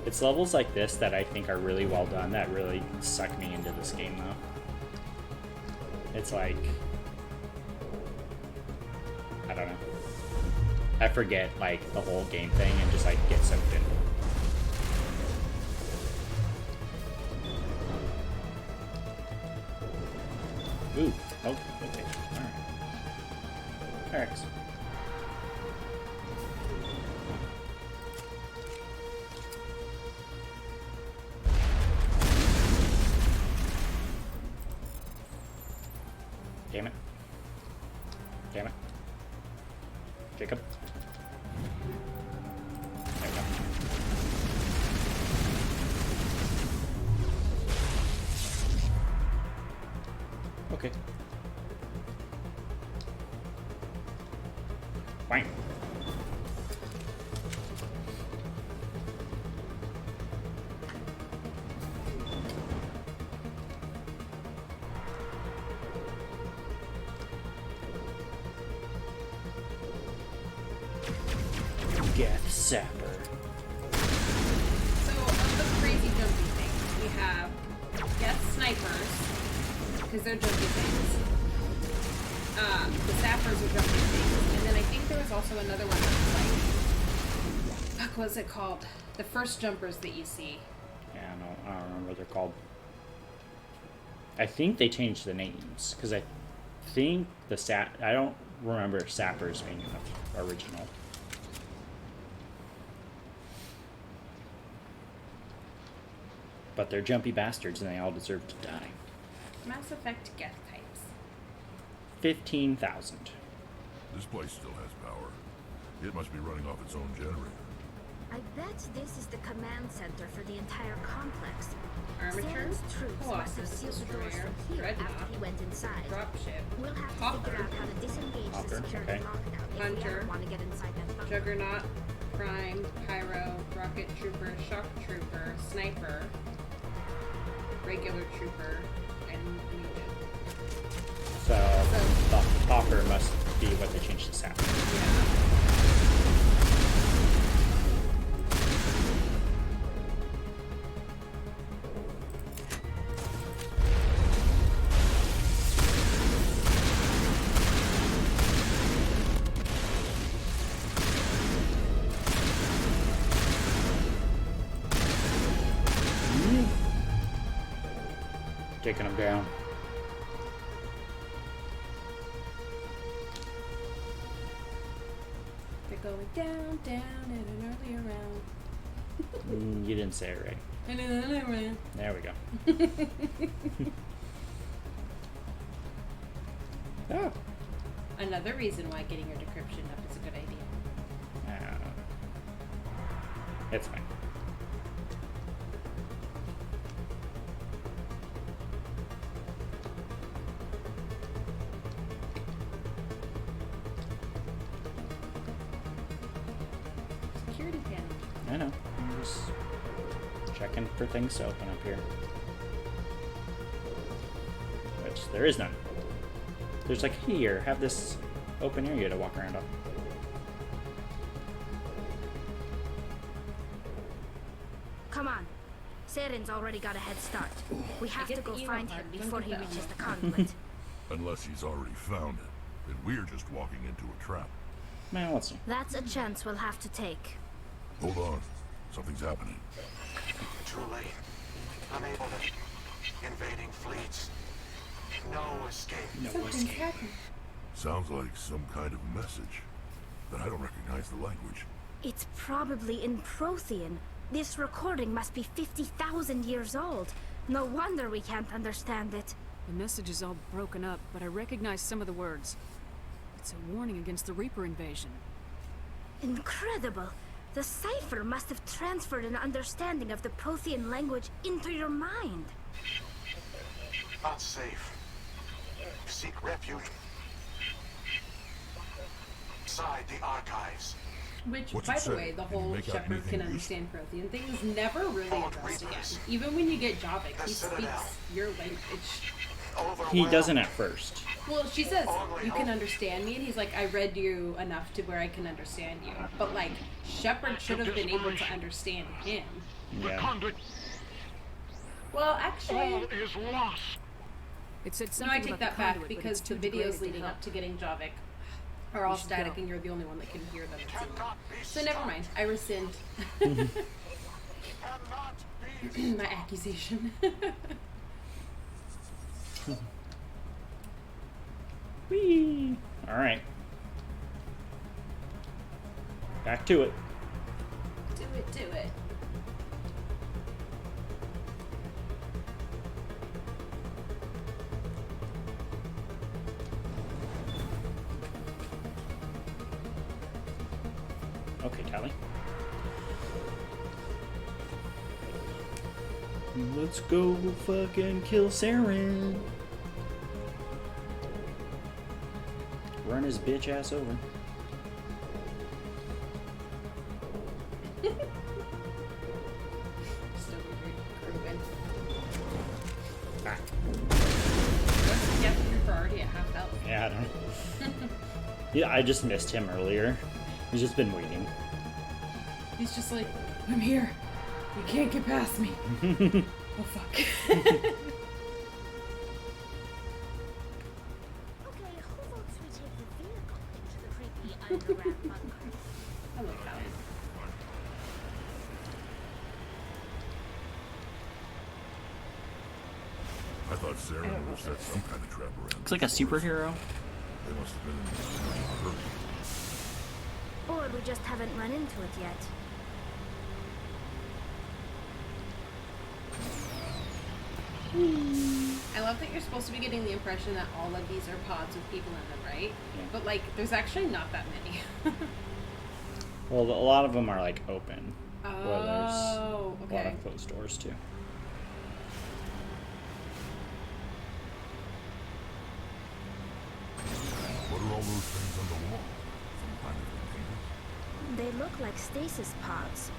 It's levels like this that I think are really well done that really suck me into this game, though. It's like, I don't know. I forget, like, the whole game thing and just, like, get sucked in. Ooh. Oh, okay. Alright. Rex. Damn it. Damn it. Jacob. There we go. Okay. Fine. Geth Sapper. So, of the crazy jumpy things, we have Geth Snipers, because they're jumpy things. The Sappers are jumpy things. And then I think there was also another one that was like, fuck, what's it called? The first jumpers that you see. Yeah, I don't remember what they're called. I think they changed the names, because I think I don't remember Sappers being the original. But they're jumpy bastards and they all deserve to die. Mass Effect get types. 15,000. This place still has power. It must be running off its own generator. I bet this is the command center for the entire complex. Armature, Saren's troops must have sealed the doors Destroyer, from here after Dreadnought, he went inside. Dropship, We'll have to Hopper, figure out how to disengage the security okay. lockdown if we Hunter, ever want to get inside that bunker. Juggernaut, Prime, Pyro, Rocket Trooper, Shock Trooper, Sniper, Regular Trooper, and Legion. So the Hopper must be what they changed to Sapphire. Yeah. Taking them down. They're going down, down at an earlier round. You didn't say it right. In an earlier round. There we go. Oh. Another reason why getting your decryption up is a good idea. It's fine. Security panel. I know. I'm just checking for things to open up here. Which there is none. There's like, here, have this open area to walk around on. Come on. Saren's already got a head start. We have to go find him before he reaches the conduit. Unless he's already found it, then we're just walking into a trap. Well, let's see. That's a chance we'll have to take. Hold on. Something's happening. Too late. Unable to... Invading fleets. No escape. Something's happening. Sounds like some kind of message. But I don't recognize the language. It's probably in Prothean. This recording must be 50,000 years old. No wonder we can't understand it. The message is all broken up, but I recognize some of the words. It's a warning against the Reaper invasion. Incredible. The cipher must have transferred an understanding of the Prothean language into your mind. Unsafe. Seek refuge. Inside the archives. Which, What's by it the say? way, the Did you whole make out Shepard anything can useful? understand Prothean thing is never really addressed again. Even when you get Javik, he speaks your language. He doesn't at first. Well, she says, you can understand me, and he's like, I read you enough to where I can understand you. But, like, Shepard should have been able to understand him. Yeah. Well, actually... All is lost. It said No, something I take about that the back, conduit, but because it's the too videos degraded to leading help. up to getting Javik are all We should static, go. and you're the only one that can hear them and see them. So never mind, I rescind my accusation. Whee! Alright. Back to it. Do it, do it. Okay, Tally. Let's go fucking kill Saren. Run his bitch ass over. Still grooving. Ah. Yeah, you're already at half health. Yeah, I don't know. Yeah, I just missed him earlier. He's just been waiting. He's just like, I'm here. You can't get past me. Oh fuck. Okay, who votes we take the vehicle into the creepy underground bunker? Hello, Callie. I thought Sarah would have set some kind of trap around. Looks like a superhero. They must have been in a hurry. Or we just haven't run into it yet. I love that you're supposed to be getting the impression that all of these are pods with people in them, right? Yeah. But like, there's actually not that many. Well, a lot of them are like open. Where there's Oh, a lot okay. of closed doors too. What are all those things on the wall? Some kind of container? They look like stasis pods.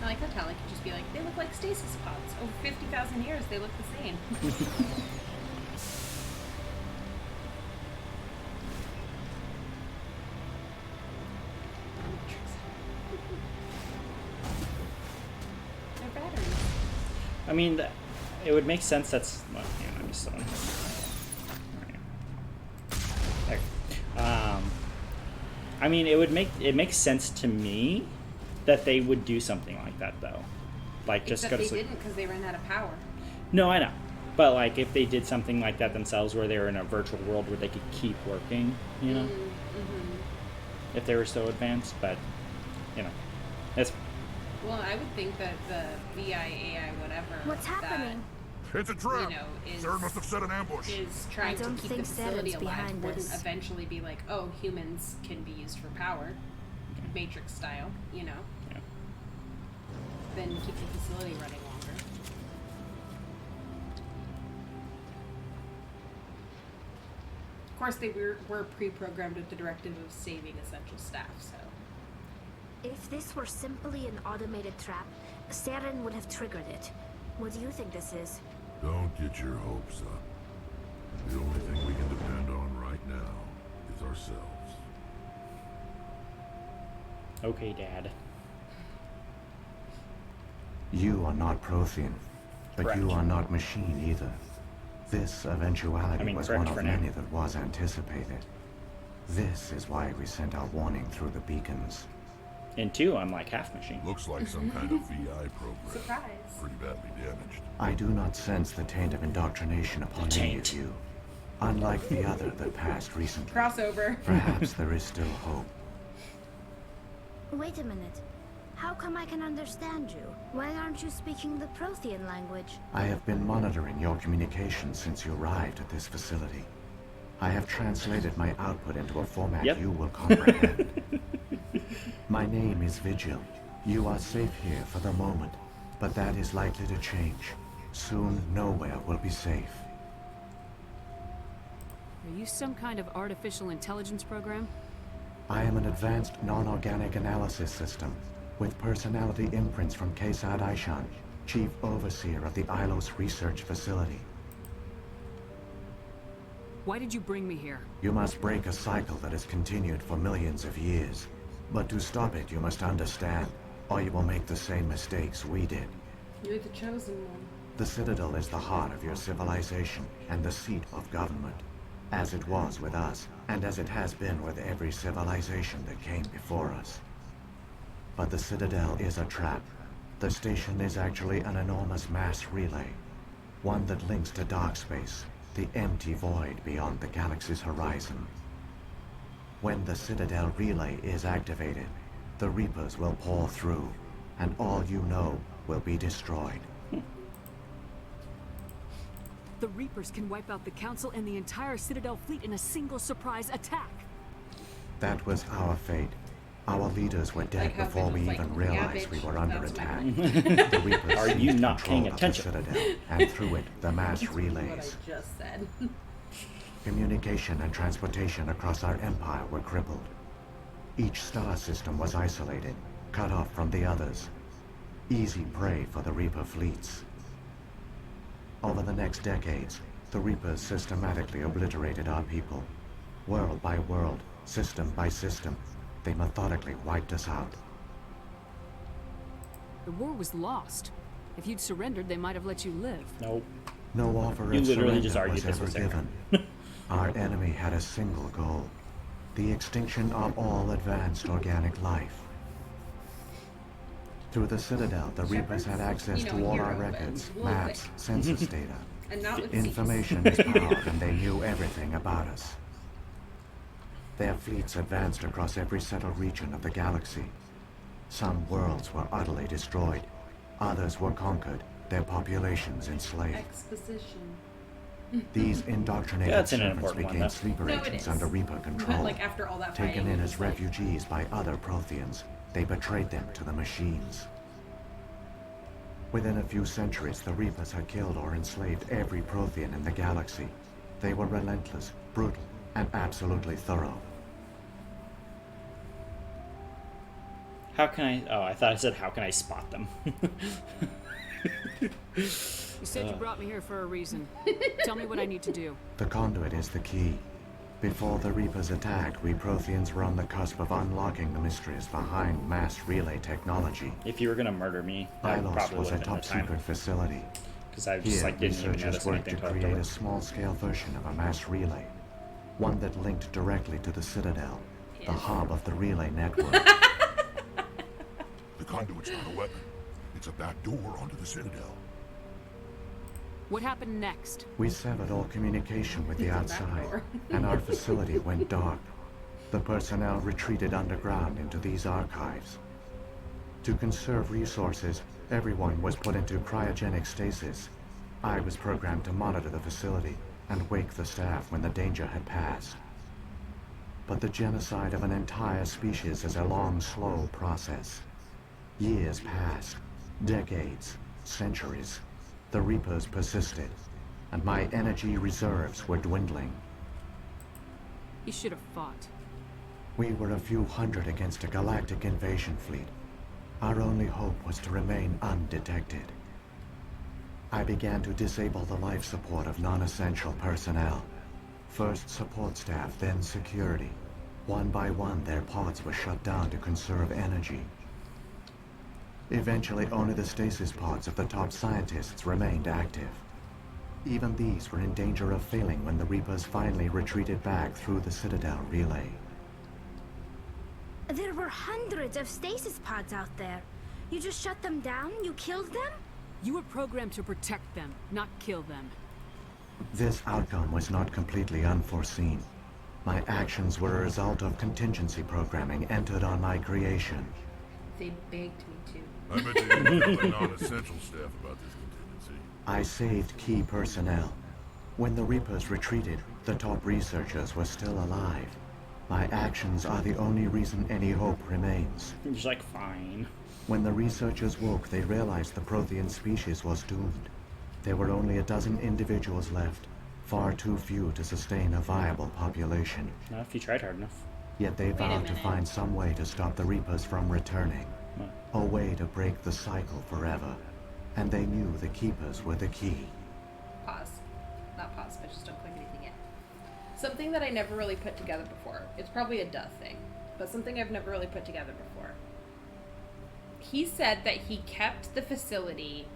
I like how Tally could just be like, they look like stasis pods. Over 50,000 years, they look the same. They're batteries. I mean, it would make sense. That's well, yeah, let me just I mean, it makes sense to me that they would do something like that, though. Like just Except go they to sleep. didn't because they ran out of power. No, I know, but like if they did something like that themselves, where they were in a virtual world where they could keep working, you know, if they were so advanced. But you know, it's Well, I would think that the VIAI whatever. What's happening? It's a trap! You know, is, Saren must have set an ambush. Is trying I don't to keep think the facility Saren's alive behind wouldn't this. eventually be like, oh, humans can be used for power, Matrix style, you know. Yeah. Then keep the facility running longer. Of course, they were pre-programmed with the directive of saving essential staff, so. If this were simply an automated trap, Saren would have triggered it. What do you think this is? Don't get your hopes up. The only thing we can depend on right now is ourselves. okay, Dad. You are not Prothean, but Correct. you are not machine either. This eventuality I mean, was correct one for of now. many that was anticipated. This is why we sent our warning through the beacons. And two, I'm like half machine. Looks like some kind of VI program. Surprise. Pretty badly damaged. I do not sense the taint of indoctrination upon any of you. Unlike the other that passed recently. Crossover. Perhaps there is still hope. Wait a minute. How come I can understand you? Why aren't you speaking the Prothean language? I have been monitoring your communications since you arrived at this facility. I have translated my output into a format Yep. you will comprehend. My name is Vigil. You are safe here for the moment, but that is likely to change. Soon, nowhere will be safe. Are you some kind of artificial intelligence program? I am an advanced non-organic analysis system with personality imprints from Kesad Aishan, Chief Overseer of the Ilos Research Facility. Why did you bring me here? You must break a cycle that has continued for millions of years. But to stop it, you must understand, or you will make the same mistakes we did. You're the chosen one. The Citadel is the heart of your civilization and the seat of government, as it was with us, and as it has been with every civilization that came before us. But the Citadel is a trap. The station is actually an enormous mass relay, one that links to dark space, the empty void beyond the galaxy's horizon. When the Citadel relay is activated, the Reapers will pour through, and all you know will be destroyed. The Reapers can wipe out the Council and the entire Citadel fleet in a single surprise attack. That was our fate. Our leaders were dead Like how before we Vigil's even like, realized "Yeah, we bitch, were under that's my attack. The Reapers Are you seized not control paying of attention? the Citadel, and through it, the mass What relays. I just said. Communication and transportation across our empire were crippled. Each star system was isolated, cut off from the others. Easy prey for the Reaper fleets. Over the next decades, the Reapers systematically obliterated our people. World by world, system by system, they methodically wiped us out. The war was lost. If you'd surrendered, they might have let you live. Nope. No offer You of literally just surrender argued was this ever with Sarah. given. Our enemy had a single goal: the extinction of all advanced organic life. Through the Citadel, the Reapers had access to all our records, maps, census data. And not with Information is power, and they knew everything about us. Their fleets advanced across every settled region of the galaxy. Some worlds were utterly destroyed. Others were conquered, their populations enslaved. Exposition. These indoctrinated That's an servants important one, became though. sleeper No, it agents is. under Reaper But control. like after all that Taken fighting, in it's as like- refugees by other Protheans, they betrayed them to the machines. Within a few centuries, the Reapers had killed or enslaved every Prothean in the galaxy. They were relentless, brutal, and absolutely thorough. How can I... Oh, I thought I said, how can I spot them? You said you brought me here for a reason. Tell me what I need to do. The conduit is the key. Before the Reapers attacked, we Protheans were on the cusp of unlocking the mysteries behind mass relay technology. If you were going to murder me, that Ilos probably was would a have been the time. top-secret facility. Because I just Here, like didn't even researchers notice worked anything to till create a afterwards. small-scale version of a mass relay. One that linked directly to the Citadel, the hub of the relay network. The conduit's not a weapon. It's a back door onto the Citadel. What happened next? We severed all communication with the outside, and our facility went dark. The personnel retreated underground into these archives. To conserve resources, everyone was put into cryogenic stasis. I was programmed to monitor the facility and wake the staff when the danger had passed. But the genocide of an entire species is a long, slow process. Years passed, decades, centuries. The Reapers persisted, and my energy reserves were dwindling. You should have fought. We were a few hundred against a galactic invasion fleet. Our only hope was to remain undetected. I began to disable the life support of non-essential personnel. First support staff, then security. One by one, their pods were shut down to conserve energy. Eventually, only the stasis pods of the top scientists remained active. Even these were in danger of failing when the Reapers finally retreated back through the Citadel relay. There were hundreds of stasis pods out there. You just shut them down? You killed them? You were programmed to protect them, not kill them. This outcome was not completely unforeseen. My actions were a result of contingency programming entered on my creation. They begged me to. I bet they didn't tell the non-essential staff about this contingency. I saved key personnel. When the Reapers retreated, the top researchers were still alive. My actions are the only reason any hope remains. You're just like, fine. When the researchers woke, they realized the Prothean species was doomed. There were only a dozen individuals left, far too few to sustain a viable population. Not if you tried hard enough. Yet they vowed to find some way to stop the Reapers from returning. A way to break the cycle forever. And they knew the Keepers were the key. Pause. Not pause, but just don't click anything yet. Something that I never really put together before. It's probably a duh thing, but something I've never really put together before. He said that he kept the facility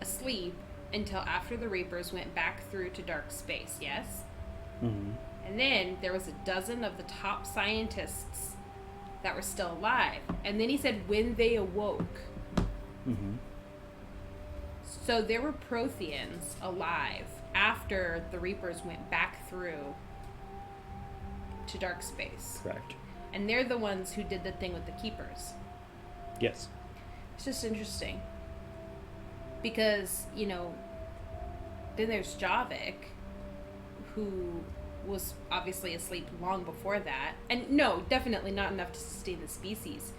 asleep until after the Reapers went back through to dark space, yes? Mm-hmm. And then there was a dozen of the top scientists that were still alive. And then he said when they awoke. Mm-hmm. So there were Protheans alive after the Reapers went back through to dark space. Correct. And they're the ones who did the thing with the Keepers. Yes. It's just interesting. Because, you know, then there's Javik, who was obviously asleep long before that. And no, definitely not enough to sustain the species.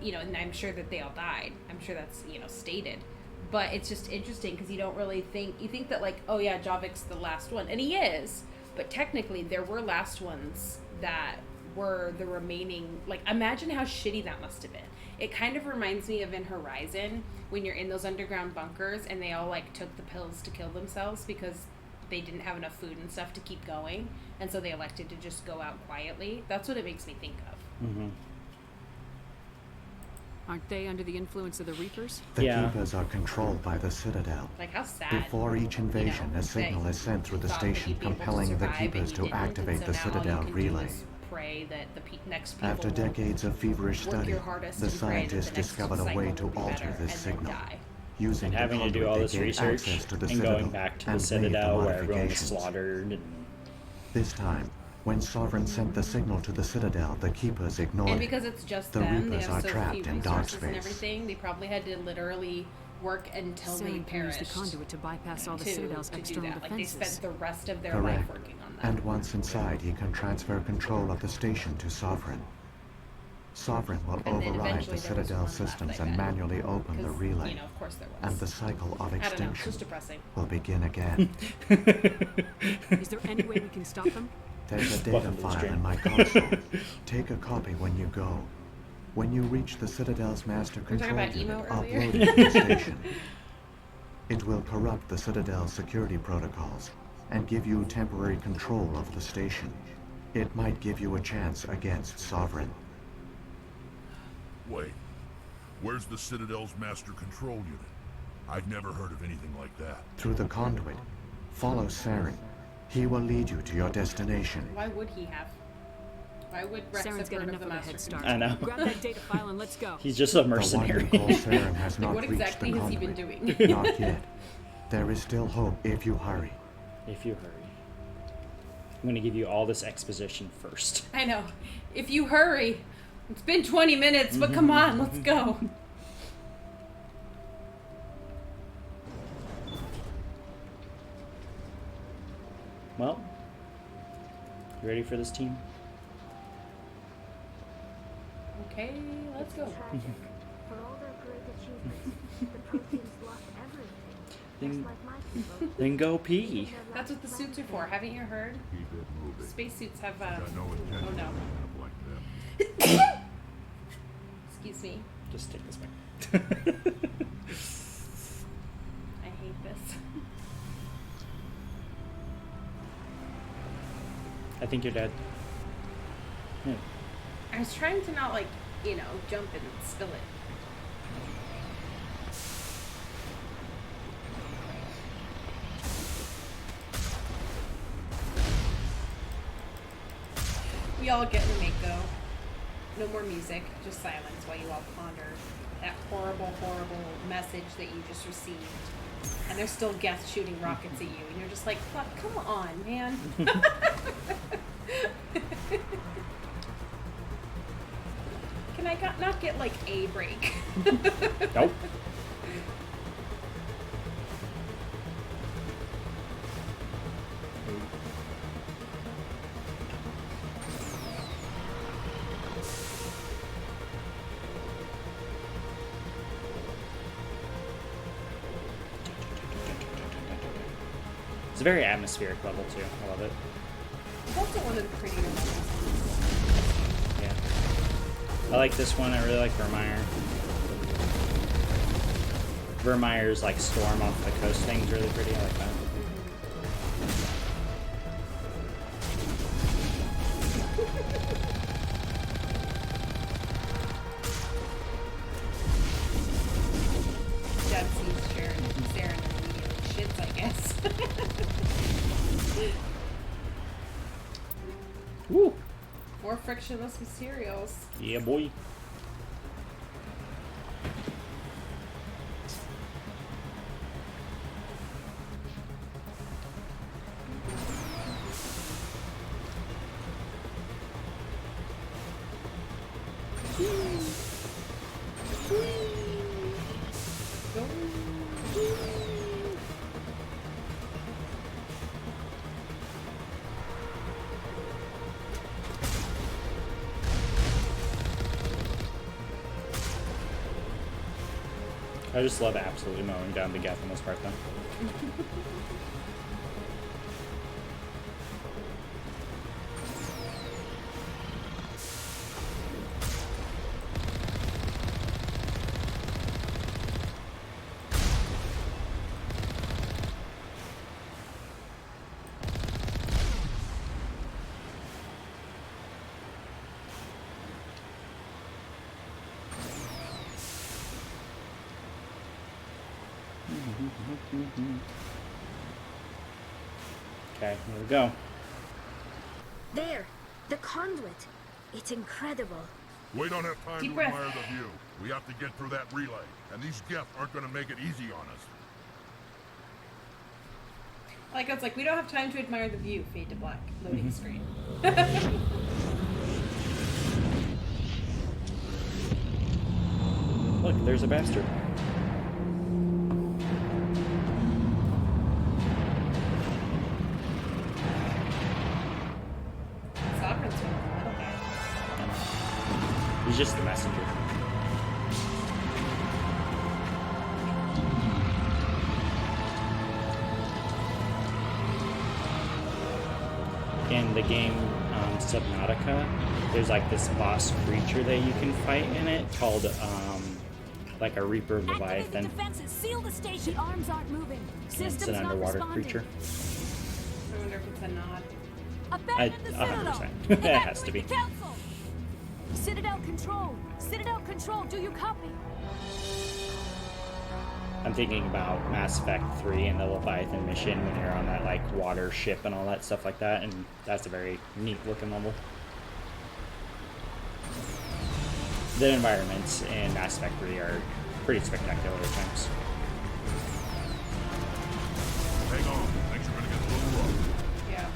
You know, and I'm sure that they all died. I'm sure that's, you know, stated. But it's just interesting because you don't really think... You think that, like, oh yeah, Javik's the last one. And he is. But technically, there were last ones that were the remaining... Like, imagine how shitty that must have been. It kind of reminds me of in Horizon, when you're in those underground bunkers and they all, like, took the pills to kill themselves because they didn't have enough food and stuff to keep going. And so they elected to just go out quietly. That's what it makes me think of. Mm-hmm. Aren't they under the influence of the Reapers? The Keepers are controlled by the Citadel. Like, how sad. Before each invasion, you know, a signal is sent through the thought that station you'd be able to compelling the survive and Keepers you to didn't, activate and the so now all Citadel you can do relay. is pray that the next people After will decades of feverish work study, your hardest the and pray that the scientists next discovered a way cycle to will be alter better this and then signal. die. Using And the having to do conduit, all they this gained research access to the and Citadel going back to the and made Citadel the where everyone was modifications. slaughtered. And... This time, When Sovereign sent the signal to the Citadel, the Keepers ignored And it. because it's just The them, they Reapers have are so trapped few in dark resources and space. everything, they probably had to literally work until they Saren can use perished. the conduit to bypass all the to Citadel's do external that. Like, they defenses. spent the rest of their Correct. life working on that. And once inside, he can transfer control of the station to Sovereign. Sovereign will And then override eventually the there was Citadel one systems left, I and bet. manually open the 'Cause, relay. you know, of course there was. And the cycle of I don't know, it's extinction just depressing. will begin again. Is there any way we can stop them? There's a data Welcome to the file stream. in my console. Take a copy when you go. When you reach the Citadel's master We were talking control about unit, emo earlier. upload it to the station. It will corrupt the Citadel's security protocols and give you temporary control of the station. It might give you a chance against Sovereign. Wait, where's the Citadel's master control unit? I've never heard of anything like that. Through the conduit, follow Saren. He will lead you to your destination. Why would he have? Why would Rex Saren's have got heard enough of the of a Master head start. I know. Grab that data file and let's go. He's just a The mercenary. wonder called Saren has Like, not what reached exactly the has he conduit. been doing? Not yet. There is still hope if you hurry. If you hurry. I'm gonna give you all this exposition first. I know. If you hurry. It's been 20 minutes, but come on, let's go. Well, you ready for this team? Okay, let's go. Tragic. For all their great achievements, the proteins lost everything. Then, Just like my people. then go pee. That's what the suits are for. Haven't you heard? Keep it moving. Spacesuits have, Got no intention oh no. of ending up like them. Excuse me. Just take this way. I hate this. I think you're dead. Yeah. I was trying to not, like, you know, jump and spill it. We all get in Mako. No more music, just silence while you all ponder that horrible, horrible message that you just received. And there's still guests shooting rockets at you, and you're just like, fuck, come on, man. Can I not get, like, a break? Nope. It's a very atmospheric level too. I love it. It's also one of the prettier levels. Yeah. I like this one. I really like Vermeer. Vermeer's like storm off the coast thing's really pretty. I like that. Deb sees Saren and immediately shits, I guess. Woo! More frictionless materials. Yeah, boy. I just love absolutely mowing down the gap in this part though. Okay, here we go. There! The conduit! It's incredible. We don't have time Deep to breath. admire the view. We have to get through that relay, and these Geth aren't going to make it easy on us. Like, I was like, we don't have time to admire the view. Fade to black. Loading screen. Look, there's a bastard. Sovereign's one of the little guy. He's just the messenger. In the game Subnautica, there's like this boss creature that you can fight in it called like a Reaper of Leviathan. Defenses, seal the station. The arms aren't moving. It's an underwater creature. I wonder if it's a nod. Abandon the Citadel. 100%. It has to be. Council. Citadel control. Citadel control. Do you copy? I'm thinking about Mass Effect 3 and the Leviathan mission when you're on that like water ship and all that stuff like that, and that's a very neat looking level. The environments in Mass Effect 3 are pretty spectacular at times. Hang on, things are gonna get a little rough. Yeah.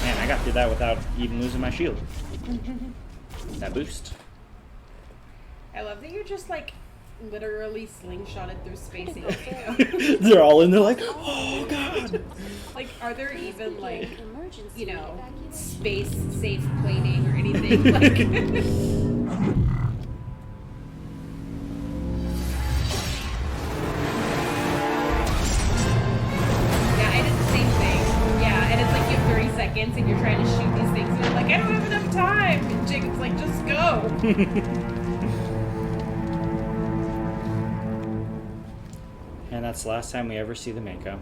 Man, I got through that without even losing my shield. That boost. I love that you're just like literally slingshotted through space. They're all in there like, oh god. Like, are there even like, you know, space safe planing or anything? Like, yeah, I did the same thing. Yeah, and it's like you have 30 seconds and you're trying to shoot these things, and you're like, I don't have enough time. And Jacob's like, just go. And that's the last time we ever see the Mako.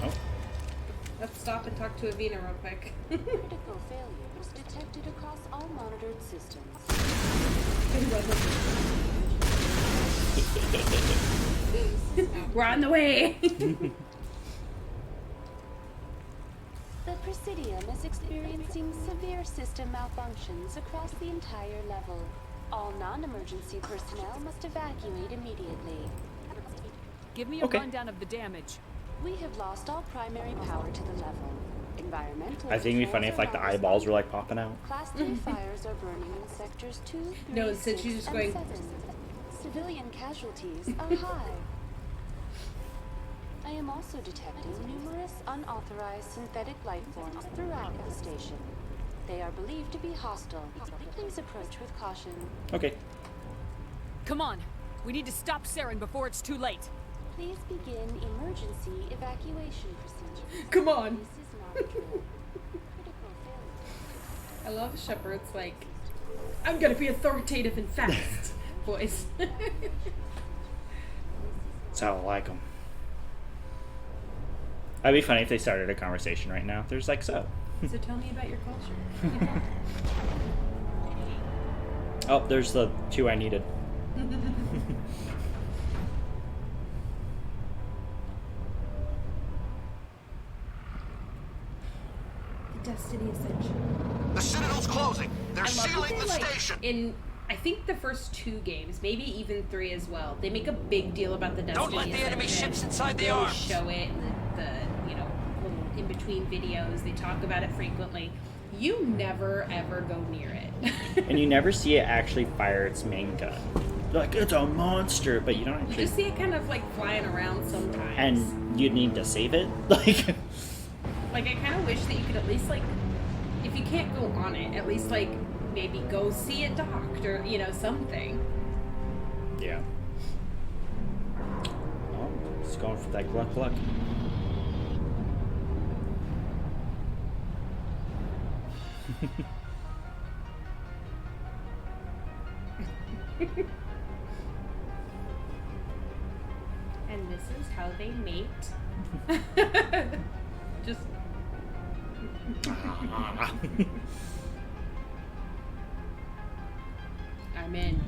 Oh. Let's stop and talk to Avina real quick. Critical failure was detected across all monitored systems. We're on the way. The Presidium is experiencing severe system malfunctions across the entire level. All non-emergency personnel must evacuate immediately. Give me a rundown of the damage. We have lost all primary power to the level. Environmental I think it'd be funny if like the eyeballs were like popping out. Class 3 fires are burning in sectors 2, 3, No, instead she's 6, just and going. 7. Civilian casualties are high. I am also detecting numerous unauthorized synthetic life forms throughout the station. They are believed to be hostile. Please approach with caution. Okay. Come on. We need to stop Saren before it's too late. Please begin emergency evacuation procedures. Come on. This is not a drill. I love Shepard's like, I'm gonna be authoritative and fast voice. That's how I like them. That'd be funny if they started a conversation right now. There's like, so tell me about your culture. Oh, there's the two I needed. Destiny Ascension. The Citadel's closing. They're I love sealing that the they, like, station. in I think the first 2 games, maybe even 3 as well, they make a big deal about the Destiny Don't let the Ascension. enemy ships inside the They always arms. show it in the you know, little in between videos. They talk about it frequently. You never ever go near it. And you never see it actually fire its main gun. Like, it's a monster, but you don't You actually. just see it kind of like flying around sometimes. And you need to save it. Like, Like, I kind of wish that you could at least, like, if you can't go on it, at least, like, maybe go see it docked or, you know, something. yeah. Oh, it's going for that gluck gluck. And this is how they mate. Just. I'm in.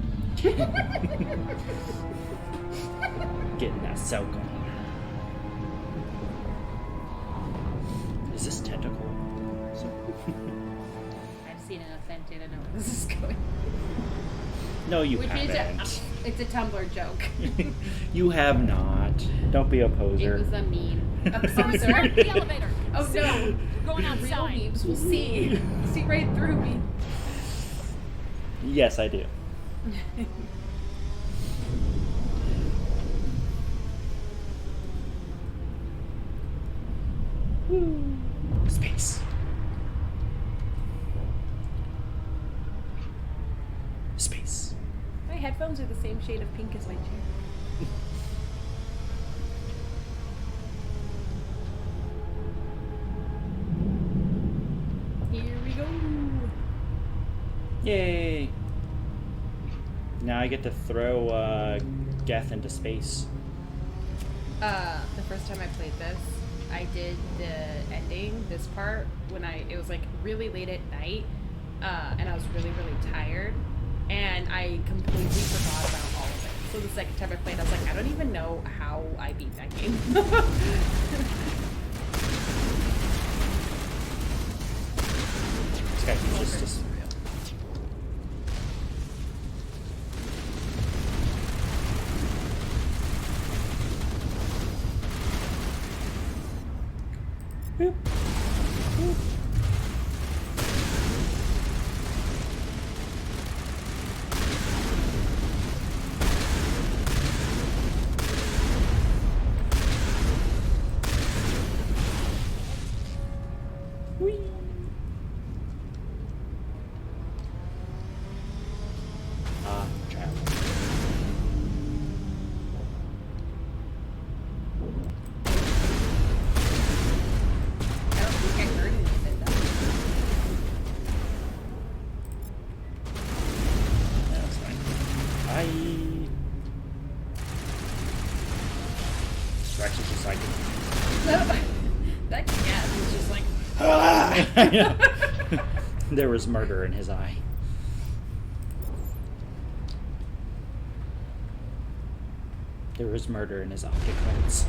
Getting that soak on. seen an Authentic. I know where this is going. No, you Which haven't. It's a Tumblr joke. You have not. Don't be a It poser. was a meme. A Sorry, poser. sir, the elevator. Oh no. We're going Real outside. memes will see. See right through me. Yes, I do. Space. Space. My headphones are the same shade of pink as my chair. Here we go. Yay! Now I get to throw Geth into space. The first time I played this, I did the ending, this part, when it was like really late at night, and I was really, really tired, and I completely forgot about all of it. So the second time I played, I was like, I don't even know how I beat that game. This guy's just Rex is just like that cat was just like there was murder in his eye. There was murder in his optic lens.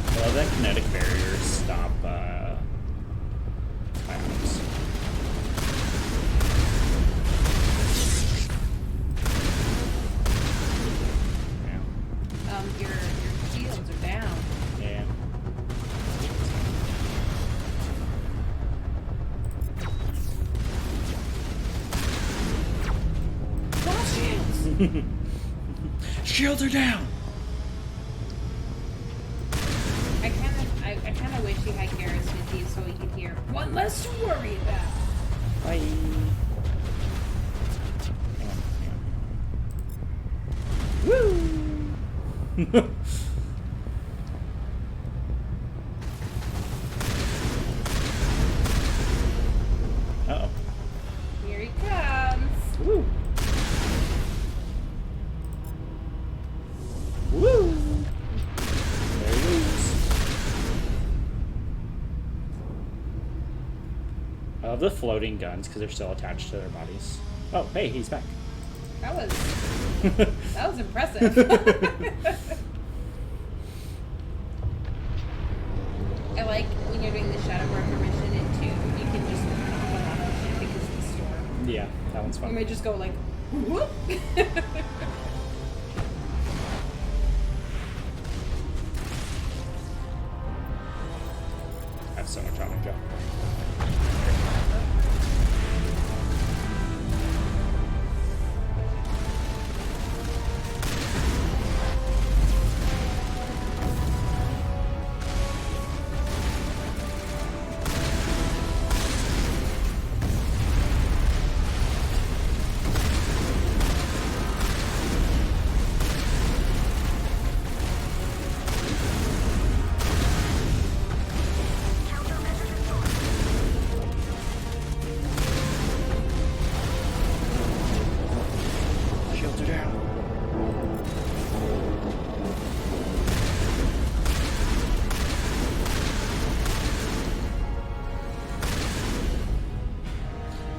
I love that kinetic barriers stop items. your shields are down. Yeah. Shields. Shields are down. I kind of wish he had Garrus with you so he could hear one less to worry about. Bye. Woo! Uh-oh. Here he comes. Woo! Woo! There he goes. I love the floating guns because they're still attached to their bodies. Oh, hey, he's back. That was impressive. I like when you're doing the Shadowbreaker mission in 2, you can just go off the ship because of the storm. Yeah, that one's fun. You may just go like, whoop. I have so much on my job.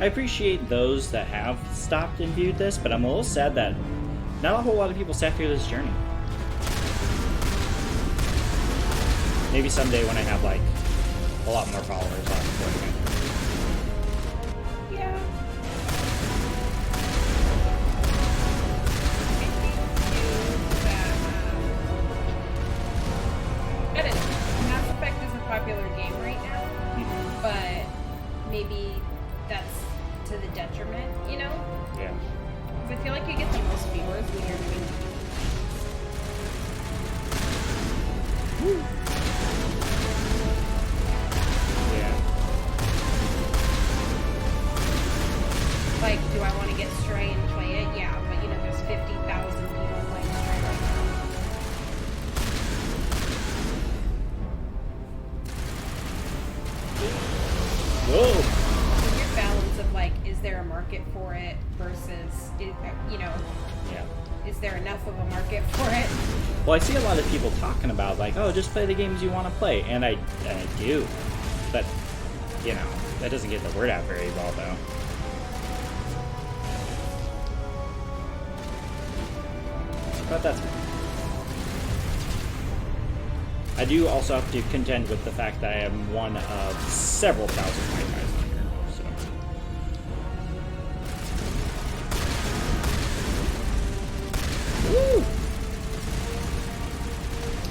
I appreciate those that have stopped and viewed this, but I'm a little sad that not a whole lot of people sat through this journey. Maybe someday when I have like a lot more followers on Fortnite. Yeah. I don't know. Mass Effect is a popular game right now, but maybe that's to the detriment, you know? Yeah. Because I feel like you get the most viewers when you're doing. Yeah. Like, do I want to get Stray and play it? Yeah, but you know, there's 50,000 people playing Stray right now. Whoa. Your balance of like, is there a market for it versus, you know, Yeah. is there enough of a market for it? Well, I see a lot of people talking about like, oh, just play the games you want to play, and I do, but you know, that doesn't get the word out very well though. But that's fine. I do also have to contend with the fact that I am one of several thousand Wi-Fis on here, so. Woo!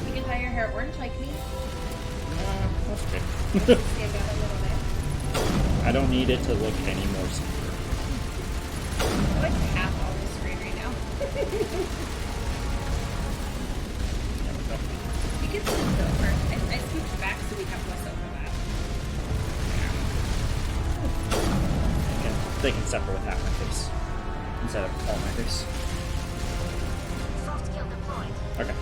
You can dye your hair orange like me. That's okay. Stand out a little bit. I don't need it to look any more silver. I like half on the screen right now. You can switch over. I switched back so we have less overlap. They can suffer with half my face instead of all my face. Soft skill deployed. Okay.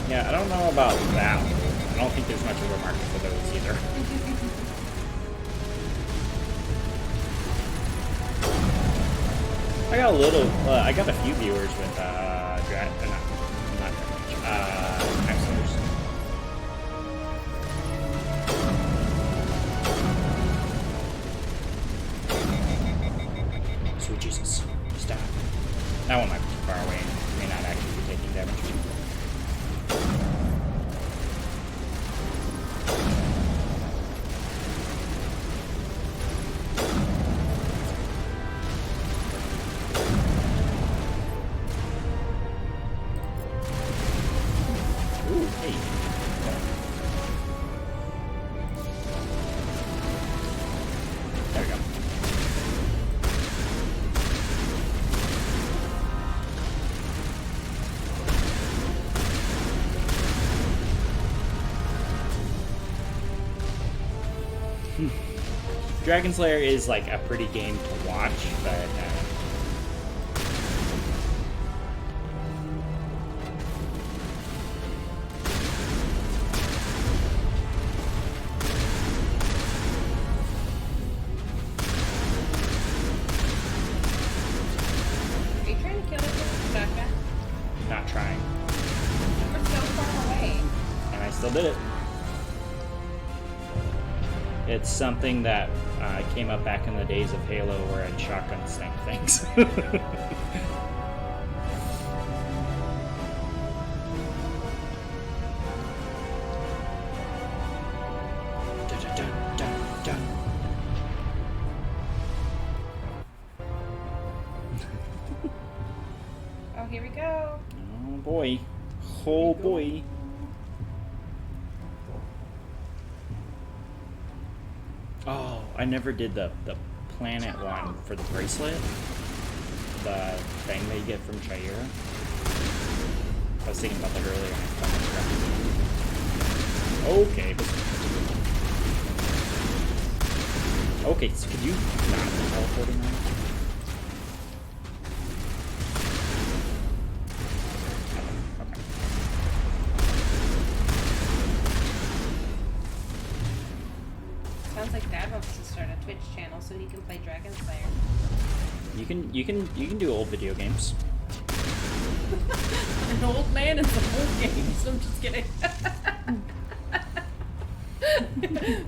Yeah, I don't know about that one. I don't think there's much of a market for those either. I got a little, I got a few viewers with, not Axlers. Sweet Jesus. Stop. That one might be too far away and may not actually be taking damage. Ooh, hey. There we go. Dragon Slayer is like a pretty game to watch, but Are you trying to kill us, Shaka? not trying. We're so far away. And I still did it. It's something that came up back in the days of Halo where I'd shotgun snipe things. Oh, here we go. Oh boy. Oh boy. Oh, I never did the planet one for the bracelet. The thing that you get from Chaira. I was thinking about that earlier and I fucking forgot. Okay. Okay, so could you not be teleporting now? Sounds like Dad wants to start a Twitch channel so he can play Dragon Slayer. You can do old video games. An old man in some old games. I'm just kidding.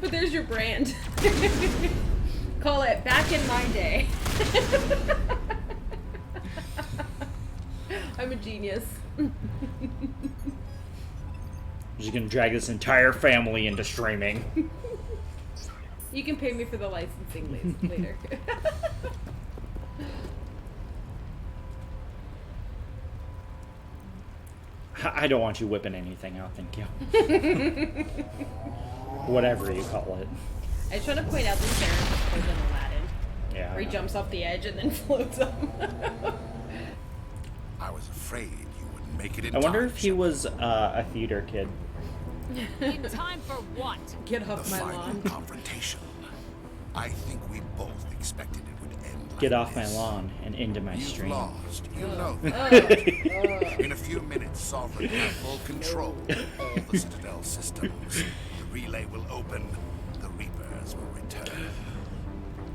But there's your brand. Call it Back in My Day. I'm a genius. Just gonna drag this entire family into streaming. You can pay me for the licensing later. I don't want you whipping anything out, thank you. Whatever you call it. I was trying to point out that Sarah is cooler than Aladdin. Yeah. Where he jumps off the edge and then floats up. I was afraid you wouldn't make it in I wonder time. if he was a theater kid. In time for what? Get off The my final lawn. confrontation. I think we both expected it would end like Get off my this. lawn and into my You've stream. lost. You know Oh. that. In a few minutes, Sovereign will have full control of all the Citadel systems. The relay will open. The Reapers will return.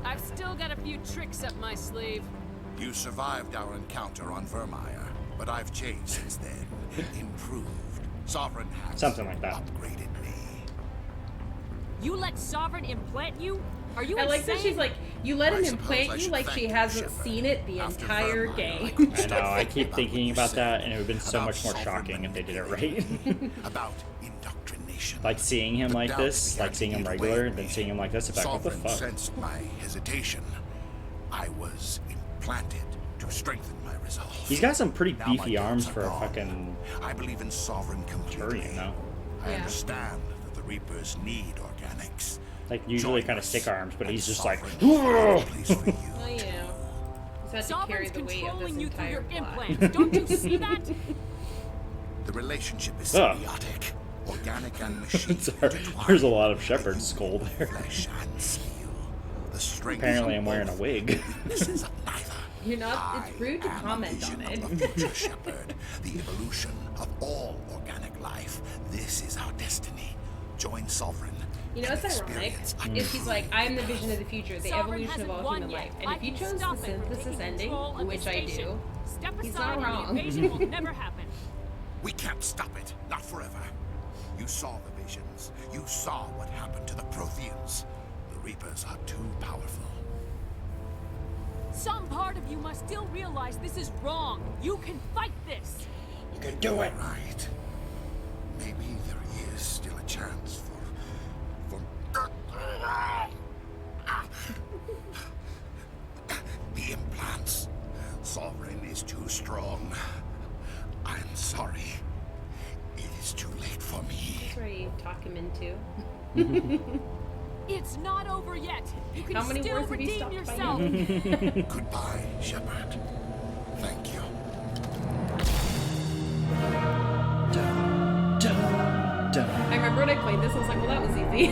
I've still got a few tricks up my sleeve. You survived our encounter on Vermeer, but I've changed since then. Improved. Sovereign has Something like that. upgraded me. You let Sovereign implant you? Are you I like that insane? she's like, you let him I suppose I implant you should like thank she you, hasn't Shepard. seen it the After entire Vermeer, game. couldn't I stop know, I keep what thinking you about said that, and it would have been so about much more sovereign shocking if they did it right. manipulation, about indoctrination. Like seeing him The like doubts this, began like seeing to him eat away regular, at then me. seeing him like this, it's like, what the Sovereign fuck? sensed my hesitation. I was implanted to strengthen my resolve. He's got some pretty Now my beefy arms doubts for are a gone. fucking I believe in Sovereign completely. Turian, though. I Yeah. understand that the Reapers need organics. Like, usually Join kind of us, stick arms, but and he's just like, Sovereign will have a place for you. Well, you know, he's had to carry Sovereign's the weight of this controlling you through entire your plot. implants. Don't you see that? The relationship is Ugh. symbiotic. Organic and machine. There's a lot of Shepard's skull there. Flesh and steel. The strength Apparently of I'm wearing a both, wig. the weaknesses of neither. You're not. It's rude to I am a comment vision on it. of the future, Shepard. The evolution of all organic life. This is our destiny. Join Sovereign. You know and what's ironic? experience Is she's like, I'm the vision of the future, the Sovereign evolution of hasn't all won human yet. life. And I if you can chose the stop it from synthesis taking ending, control of the which I station. do, Step he's aside not or wrong. the invasion will never happen. We can't stop it. Not forever. You saw the visions. You saw what happened to the Protheans. The Reapers are too powerful. Some part of you must still realize this is wrong. You can fight this. You can do it. Right. Maybe there is still a chance for the implants. Sovereign is too strong. I'm sorry. It is too late for me. That's where you talk him into. It's not over yet. You can How many still words have you redeem stopped by yourself. now? Goodbye, Shepard. Thank you. I remember when I played this, I was like, well, that was easy.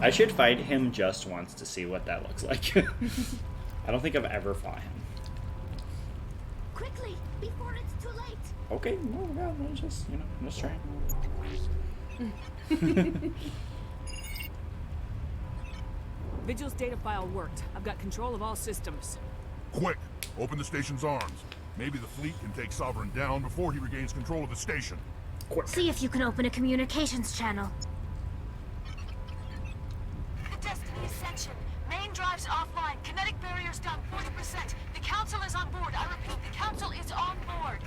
I should fight him just once to see what that looks like. I don't think I've ever fought him. Quickly, before it's too late. Okay, no, let's just, let's try. Vigil's data file worked. I've got control of all systems. Quick! Open the station's arms. Maybe the fleet can take Sovereign down before he regains control of the station. Quick. See if you can open a communications channel. The Destiny Ascension. Main drives offline. Kinetic barriers down 40%. The Council is on board. I repeat, the Council is on board.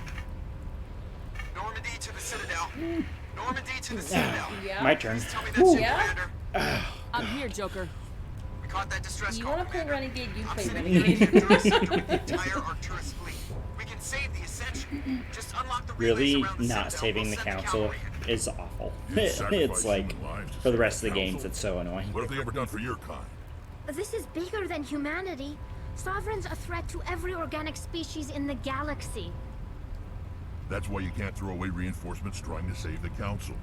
Normandy to the Citadel. Normandy to the Citadel. Yeah. My turn. Please tell me that's you, Yeah. Commander. I'm here, Joker. We caught that distress You call, want to play Commander. Renegade, you I'm play sending you Renegade. to Arcturus sector with the entire Arcturus fleet. We can save the Ascension. Just unlock the relays Really around the not Citadel. saving We'll the send council cavalry in. is awful. You'd It's sacrifice like, human lives to for the save rest of the council? games, it's so annoying. What have they ever done for your kind? This is bigger than humanity. Sovereign's a threat to every organic species in the galaxy. That's why you can't throw away reinforcements trying to save the council.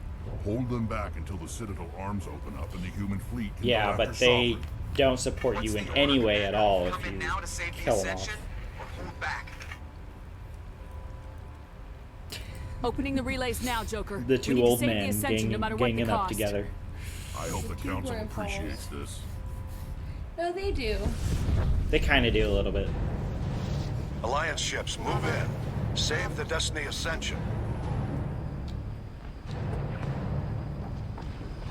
Hold them back until the Citadel arms open up and the human fleet can Yeah, go but after they Sovereign. don't support you in any way at all if Come in you now to save the kill them Ascension off. or hold back. Opening the relays now, Joker. The We two need to old save the men Ascension, no matter what the ganging up cost. together. I hope the council appreciates this. No, they do. They kind of do a little bit. Alliance ships, move in. Save the Destiny Ascension.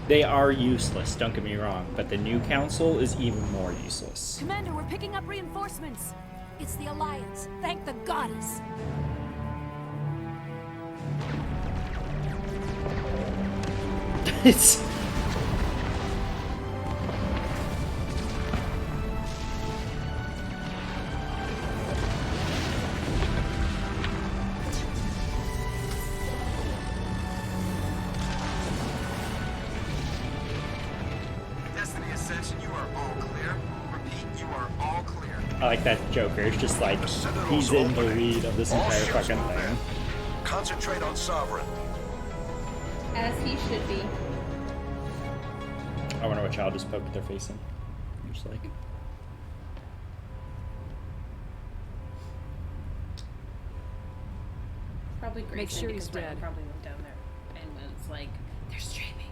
They are useless, don't get me wrong, but the new council is even more useless. Commander, we're picking up reinforcements. It's the Alliance. Thank the goddess. It's... Destiny Ascension, you are all clear. Repeat, you are all clear. I like that Joker. It's just like, he's in the lead of this All entire ships fucking move thing. in. Concentrate on Sovereign. As he should be. I wonder what child just poked their face in. I'm just like... Probably Grayson, Make sure he's because Ryan dead. probably went down there. And when it's like, they're streaming.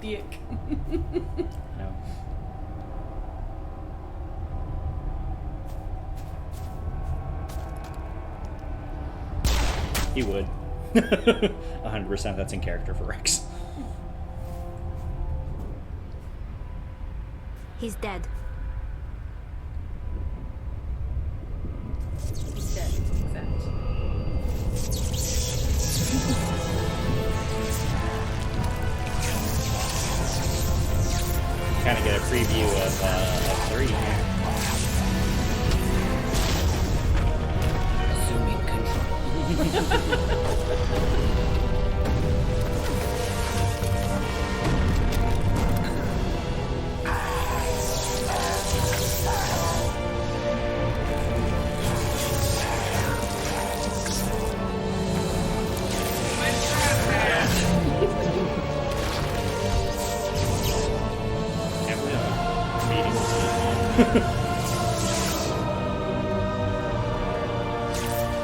Dick. No. He would. 100% that's in character for Rex. He's dead. He's dead, except. Kind of get a preview of 3 here. Assuming control.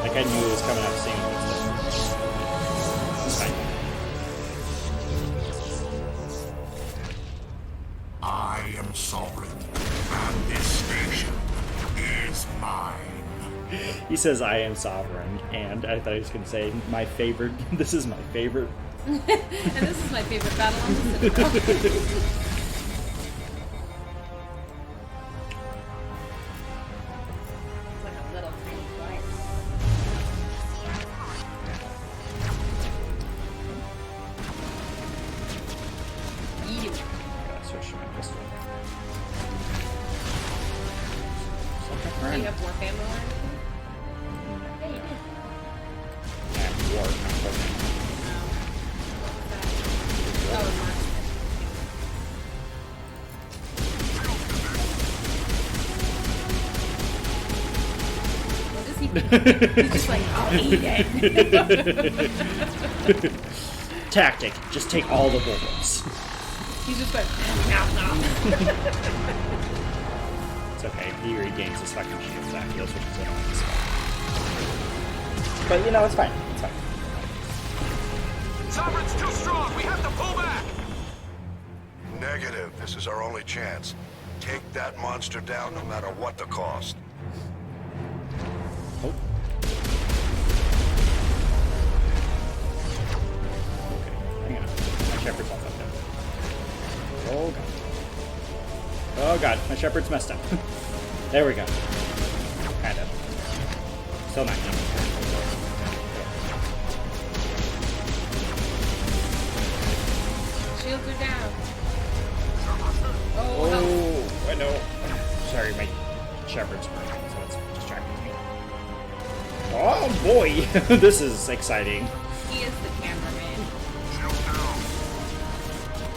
Like I knew it was coming up soon. It's fine. I am sovereign, and this station is mine. He says, "I am sovereign," and I thought he was going to say, "My favorite." This is my favorite. And this is my favorite battle on the Citadel. Do you have warp ammo or anything? Yeah, you did. Oh, what does he do? He's just like, I'll eat it. Tactic. Just take all the bullets. He's just like, no. It's okay. He regains his fucking shield back. He'll switch it on his spot. But you know, it's fine. It's fine. Sovereign's too strong. We have to pull back. Negative. This is our only chance. Take that monster down no matter what the cost. Oh. Okay. Hang on. My shepherd's all fucked up. Oh god. Oh god. My shepherd's messed up. There we go. Kind of. Still not yet. Shields are down. Oh, I know. Sorry, my shepherd's broken, so it's distracting me. Oh boy, this is exciting. He is the cameraman.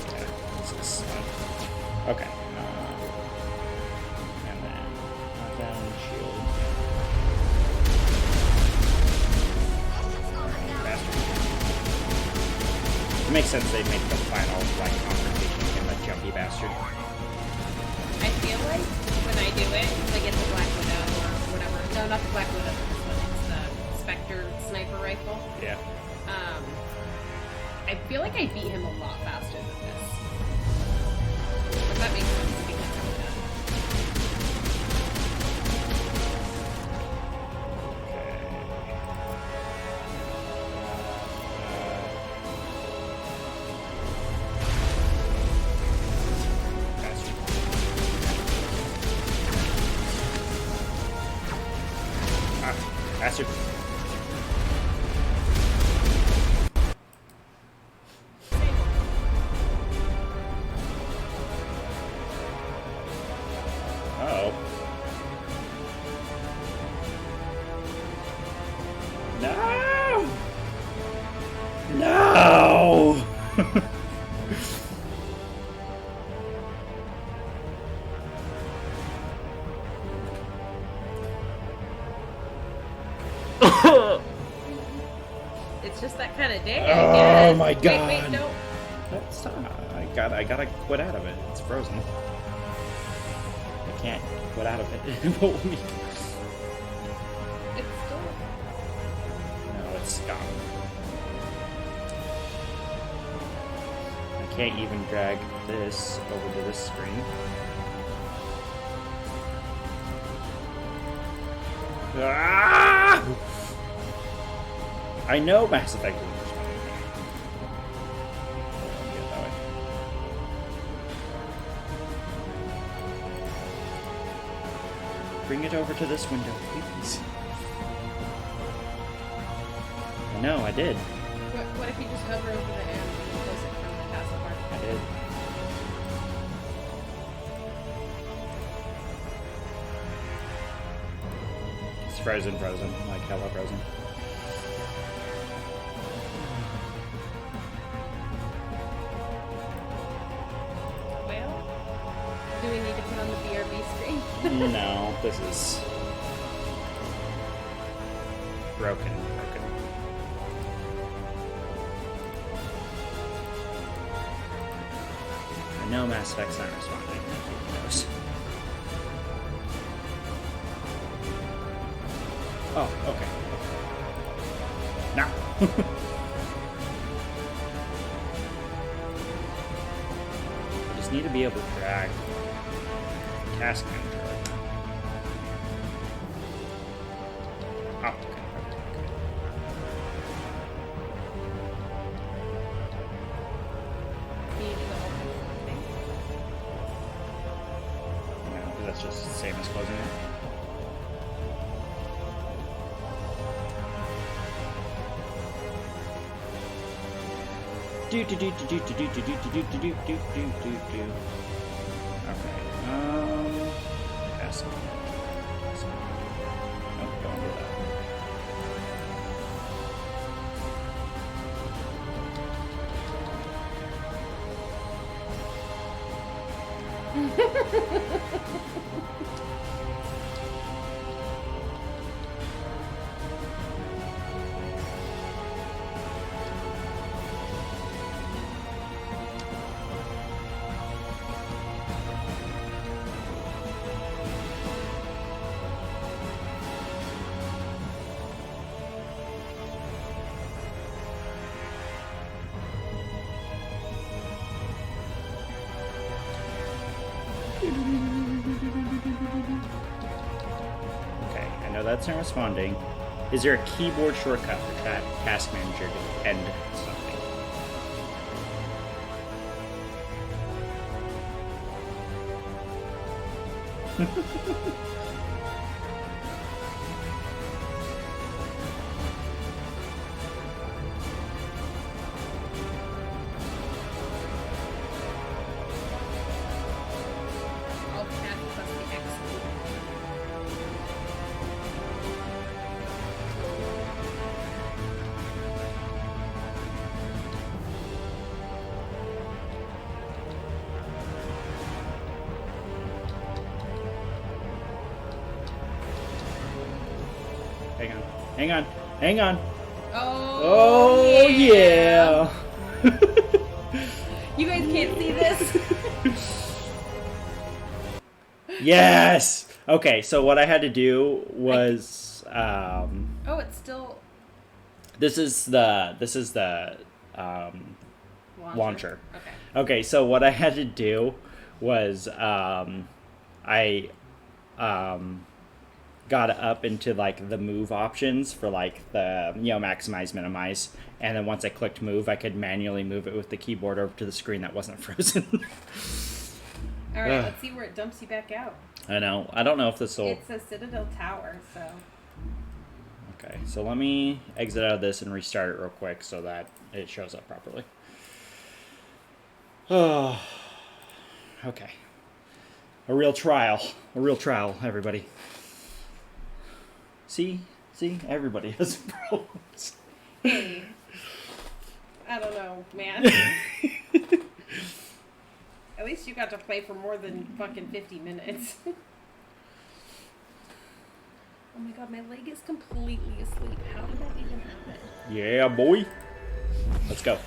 Okay, this is fun. Okay. And then knockdown, shield. Bastard. It makes sense they make the final like confrontation with him a jumpy bastard. I feel like when I do it, like No, not the Black Widow. This one. It's the Spectre sniper rifle. Yeah. I feel like I beat him a lot faster than this. But that makes sense because I'm Bastard. Uh-oh. No! No! It's just that kind of day, I guess. Oh my god. Wait, no. That's I gotta quit out of it. It's frozen. I can't quit out of it. It won't let me. It's still. No, it's stopped. I can't even drag this over to this screen. Ah! I know Mass Effect is responding. Get that way. Bring it over to this window, please. I know, I did. What if you just hover over the air and close it from the taskbar? I did. It's frozen, like hella frozen. Well, do we need to put on the BRB screen? No, this is broken. I know Mass Effect's not responding. Who knows? Oh, okay. Now. I just need to be able to drag task manager right now. Optic. No, because that's just the same as closing it. Okay. Task. Nope, don't do that. Okay, I know that's not responding. Is there a keyboard shortcut for Task Manager to end something? Hang on. Hang on. Oh, yeah. You guys can't see this. Yes. Okay, so what I had to do was Oh, it's still this is the launcher. Okay, so what I had to do was I got up into like the move options for like the maximize, minimize, and then once I clicked move, I could manually move it with the keyboard over to the screen that wasn't frozen. All right, let's see where it dumps you back out. I know. I don't know if this will. It's a Citadel Tower, so. Okay, so let me exit out of this and restart it real quick so that it shows up properly. Oh, okay. A real trial, everybody. See, everybody has problems. Hey, I don't know, man. At least you got to play for more than fucking 50 minutes. Oh my god, my leg is completely asleep. How did that even happen? Yeah, boy. Let's go.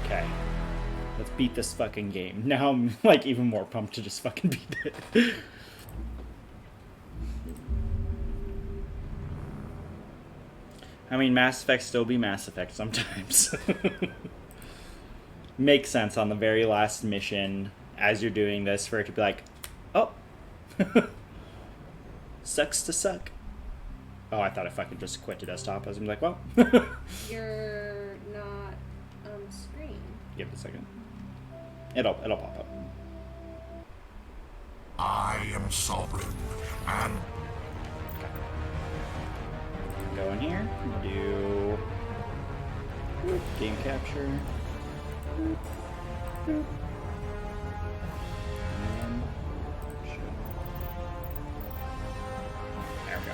Okay. Let's beat this fucking game. Now I'm like even more pumped to just fucking beat it. I mean, Mass Effect still be Mass Effect sometimes. Makes sense on the very last mission as you're doing this for it to be like, oh. Sucks to suck. Oh, I thought if I could just quit to desktop, I was gonna be like, well. You're not on screen. Give it a second. It'll pop up. I am sovereign, and Go in here. Do game capture. And there we go.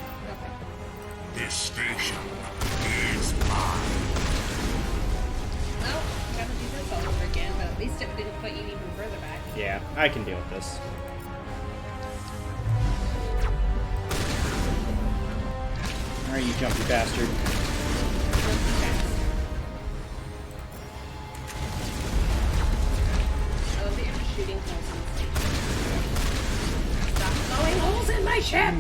this station is mine. Well, gotta do this all over again, but at least it didn't put you even further back. Yeah, I can deal with this. Alright, you jumpy bastard. I love that you're just shooting holes in the station. Stop blowing holes in my ship!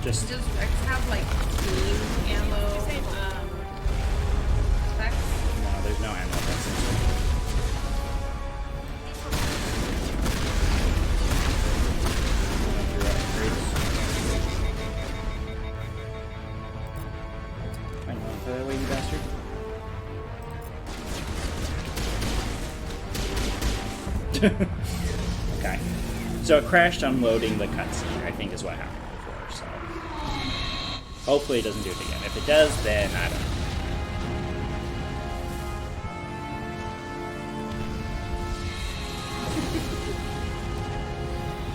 Does Rex have like team ammo specs? No, there's no ammo specs. I know, throw that away, you bastard. Okay. So it crashed unloading the cutscene, I think is what happened before, so. Hopefully it doesn't do it again. If it does, then I don't know.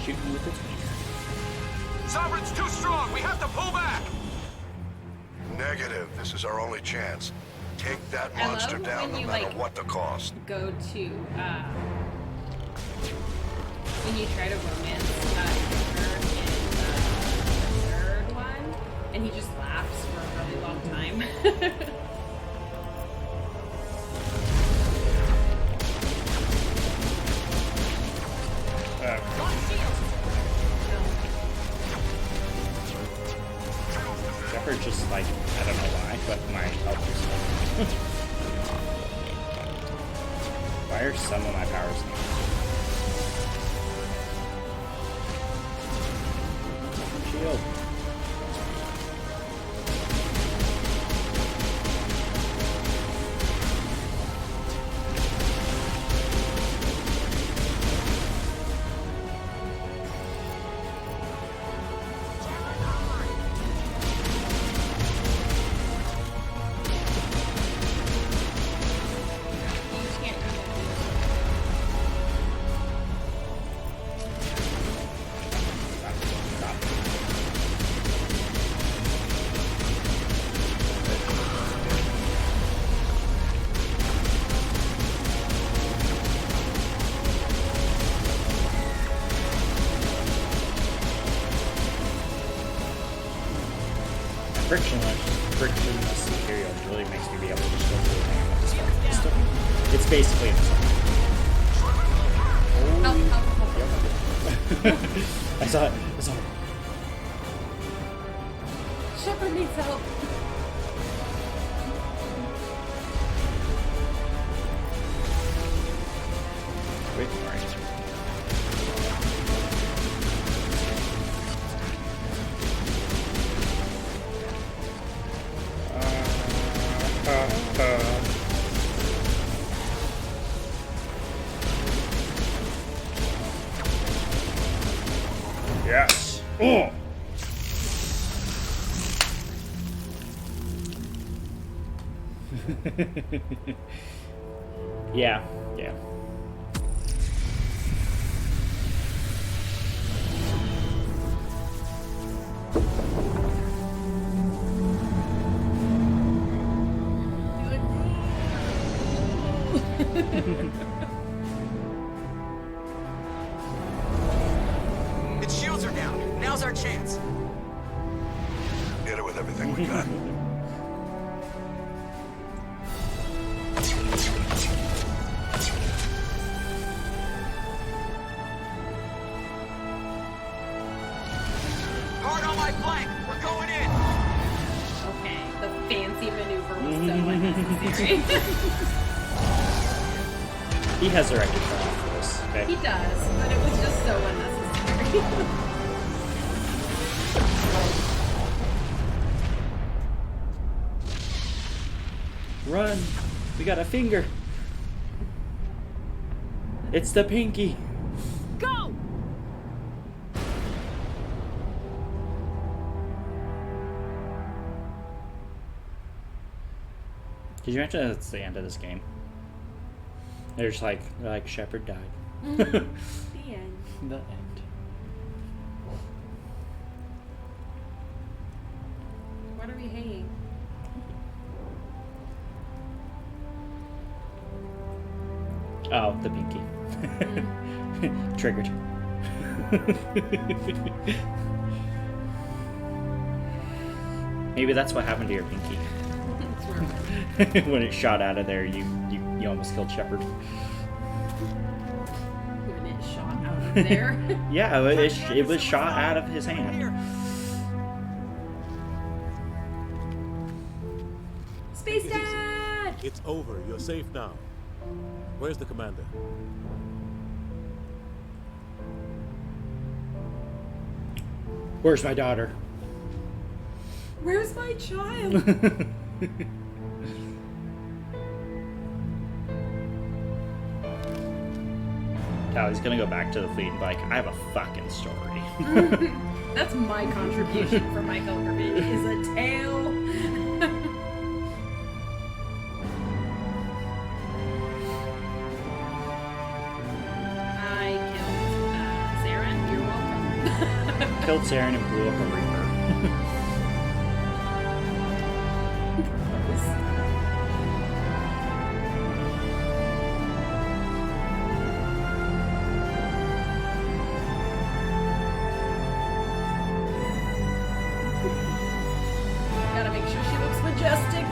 Shoot me with its finger. Sovereign's too strong. We have to pull back. Negative. This is our only chance. Take that I monster love down when no you, matter like, what the cost. Go to when you try to romance her in the third one, and he just laughs for a really long time. Shepard just like, I don't know why, but my health is why are some of my powers not? Shield. frictionless material really makes me be able to just go through and just stuff. It's basically Help. I saw it. Shepard needs help. Wait for it. Yes. Oh. Yeah. Its shields are down. Now's our chance. Hit it with everything we got. Hard on my flank. We're going in. Okay, the fancy maneuver was so unnecessary. He has the right to turn off for this. Okay. He does, but it was just so unnecessary. Run! We got a finger. It's the pinky. Go! Did you imagine that's the end of this game? They're like Shepard died. The end. The end. What are we hanging? Oh, the pinky. Triggered. Maybe that's what happened to your pinky. When it shot out of there, you almost killed Shepard. When it shot out of there. Yeah, it was shot out of his hand. Space Dad! It's over. You're safe now. Where's the commander? Where's my daughter? Where's my child? Tally's gonna go back to the fleet and be like, I have a fucking story. That's my contribution for my pilgrimage, is a tale. I killed Saren, you're welcome. Killed Saren and blew up a Reaper. Gotta make sure she looks majestic.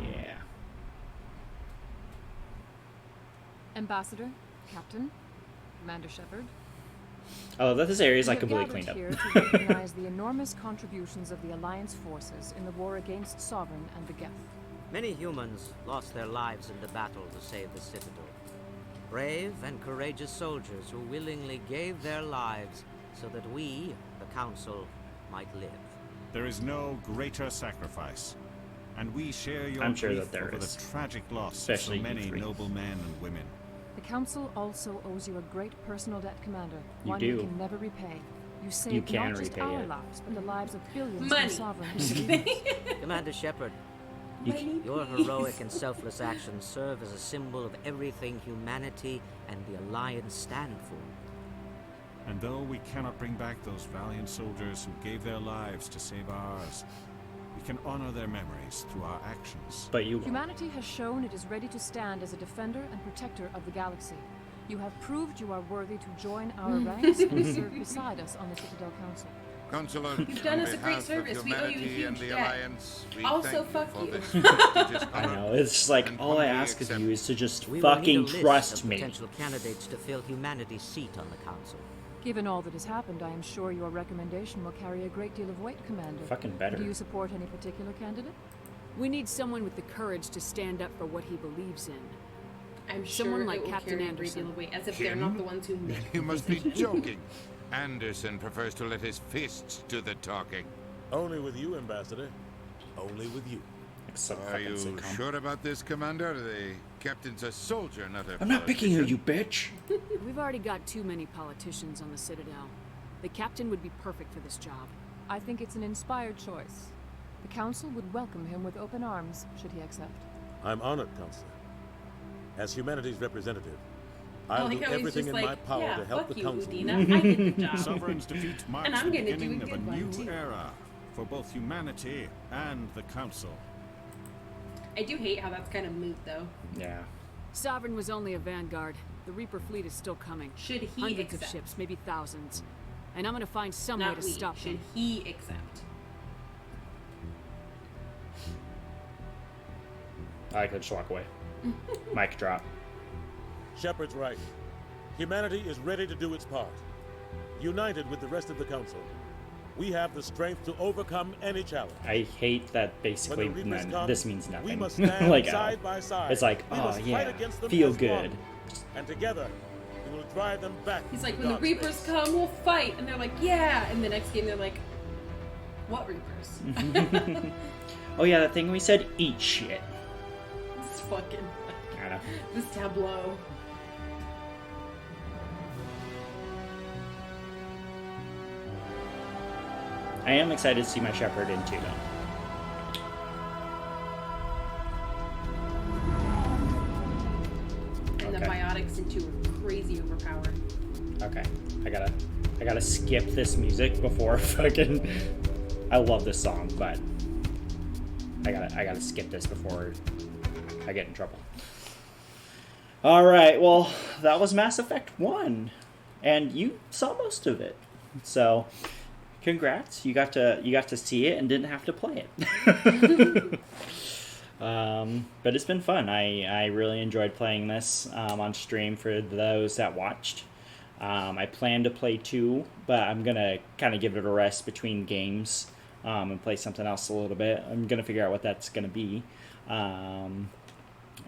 Yeah. Ambassador, Captain, Commander Shepard. I love that this area is like We have completely cleaned gathered up. here to recognize the enormous contributions of the Alliance forces in the war against Sovereign and the Geth. Many humans lost their lives in the battle to save the Citadel. Brave and courageous soldiers who willingly gave their lives so that we, the Council, might live. There is no greater sacrifice, and we share your I'm sure grief that there over is. the tragic loss Especially of so you many three. noble men and women. The Council also owes you a great personal debt, Commander. You one do. you can never repay. You saved can not just repay our it. lives, but the lives of billions Money. of Sovereign. Commander Shepard, You your heroic and selfless actions serve as a symbol of everything humanity and the Alliance stand for. And though we cannot bring back those valiant soldiers who gave their lives to save ours, we can honor their memories through our actions. But you Humanity has shown it is ready to stand as a defender and protector of the galaxy. You have proved you are worthy to join our ranks and serve beside us on the Citadel Council. Consular, You've done on us a great behalf of service. We owe you a humanity and huge the debt. Alliance, we Also, thank fuck for you. this prestigious I honor. know, it's like, And all I humbly ask of accept you is to just We will need a fucking list trust of me. potential candidates to fill humanity's seat on the council. Given all that has happened, I am sure your recommendation will carry a great deal of weight, Commander. Fucking better. Do you support any particular candidate? We need someone with the courage to stand up for what he believes in. I'm sure Someone like it will Captain carry a great deal Anderson. of weight, as if they're not the ones who make You must be joking. Anderson prefers to let his fists do the talking. Only with you, Ambassador. Only with you. Are you sure about this, Commander? The captain's a soldier, not a I'm not picking you, politician. you bitch. We've already got too many politicians on the Citadel. The captain would be perfect for this job. I think it's an inspired choice. The Council would welcome him with open arms, should he accept. I'm honored, Counselor. As humanity's representative, I I'll like do how he's everything just in my like, power yeah, to help the fuck you, Council. Udina. I did the job. Sovereign's defeat marks And I'm the gonna do beginning a of a good one, new too. era for both humanity and the Council. I do hate how that's kind of moot, though. Yeah. Sovereign was only a vanguard. The Reaper fleet is still coming. Should he Hundreds accept? of ships, maybe thousands. And I'm gonna find some Not way to we. stop Should them. he accept? I could just walk away. Mic drop. Shepard's right. Humanity is ready to do its part. United with the rest of the Council, we have the strength to overcome any challenge. I hate that basically When the Reapers come, this means we nothing. must stand like, side by side. it's like, We oh must fight yeah, against them feel as good. one. And together, we will drive them back. He's like, to when the dark Reapers space. come, we'll fight. And they're like, yeah. And the next game, they're like, what Reapers? Oh yeah, that thing we said, eat shit. This is fucking. I know. This tableau. I am excited to see my Shepard in too, though. And the Okay. biotics in 2 are crazy overpowered. Okay, I gotta skip this music before fucking. I love this song, but I gotta skip this before I get in trouble. All right, well, that was Mass Effect 1, and you saw most of it, so congrats. You got to see it and didn't have to play it. But it's been fun. I really enjoyed playing this on stream for those that watched. I plan to play 2, but I'm going to kind of give it a rest between games and play something else a little bit. I'm going to figure out what that's going to be.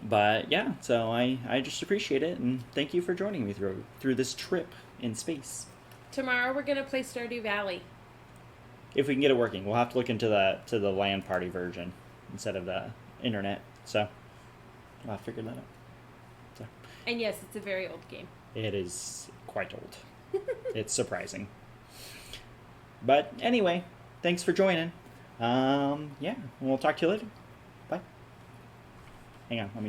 But yeah, so I just appreciate it, and thank you for joining me through this trip in space. Tomorrow we're gonna play Stardew Valley. If we can get it working, we'll have to look into the LAN party version instead of the internet. So I'll figure that out. So. And yes, it's a very old game. It is quite old. It's surprising. But anyway, thanks for joining. Yeah, we'll talk to you later. Bye. Hang on, let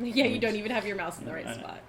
me. Yeah, you don't even have your mouse in the right I know. spot.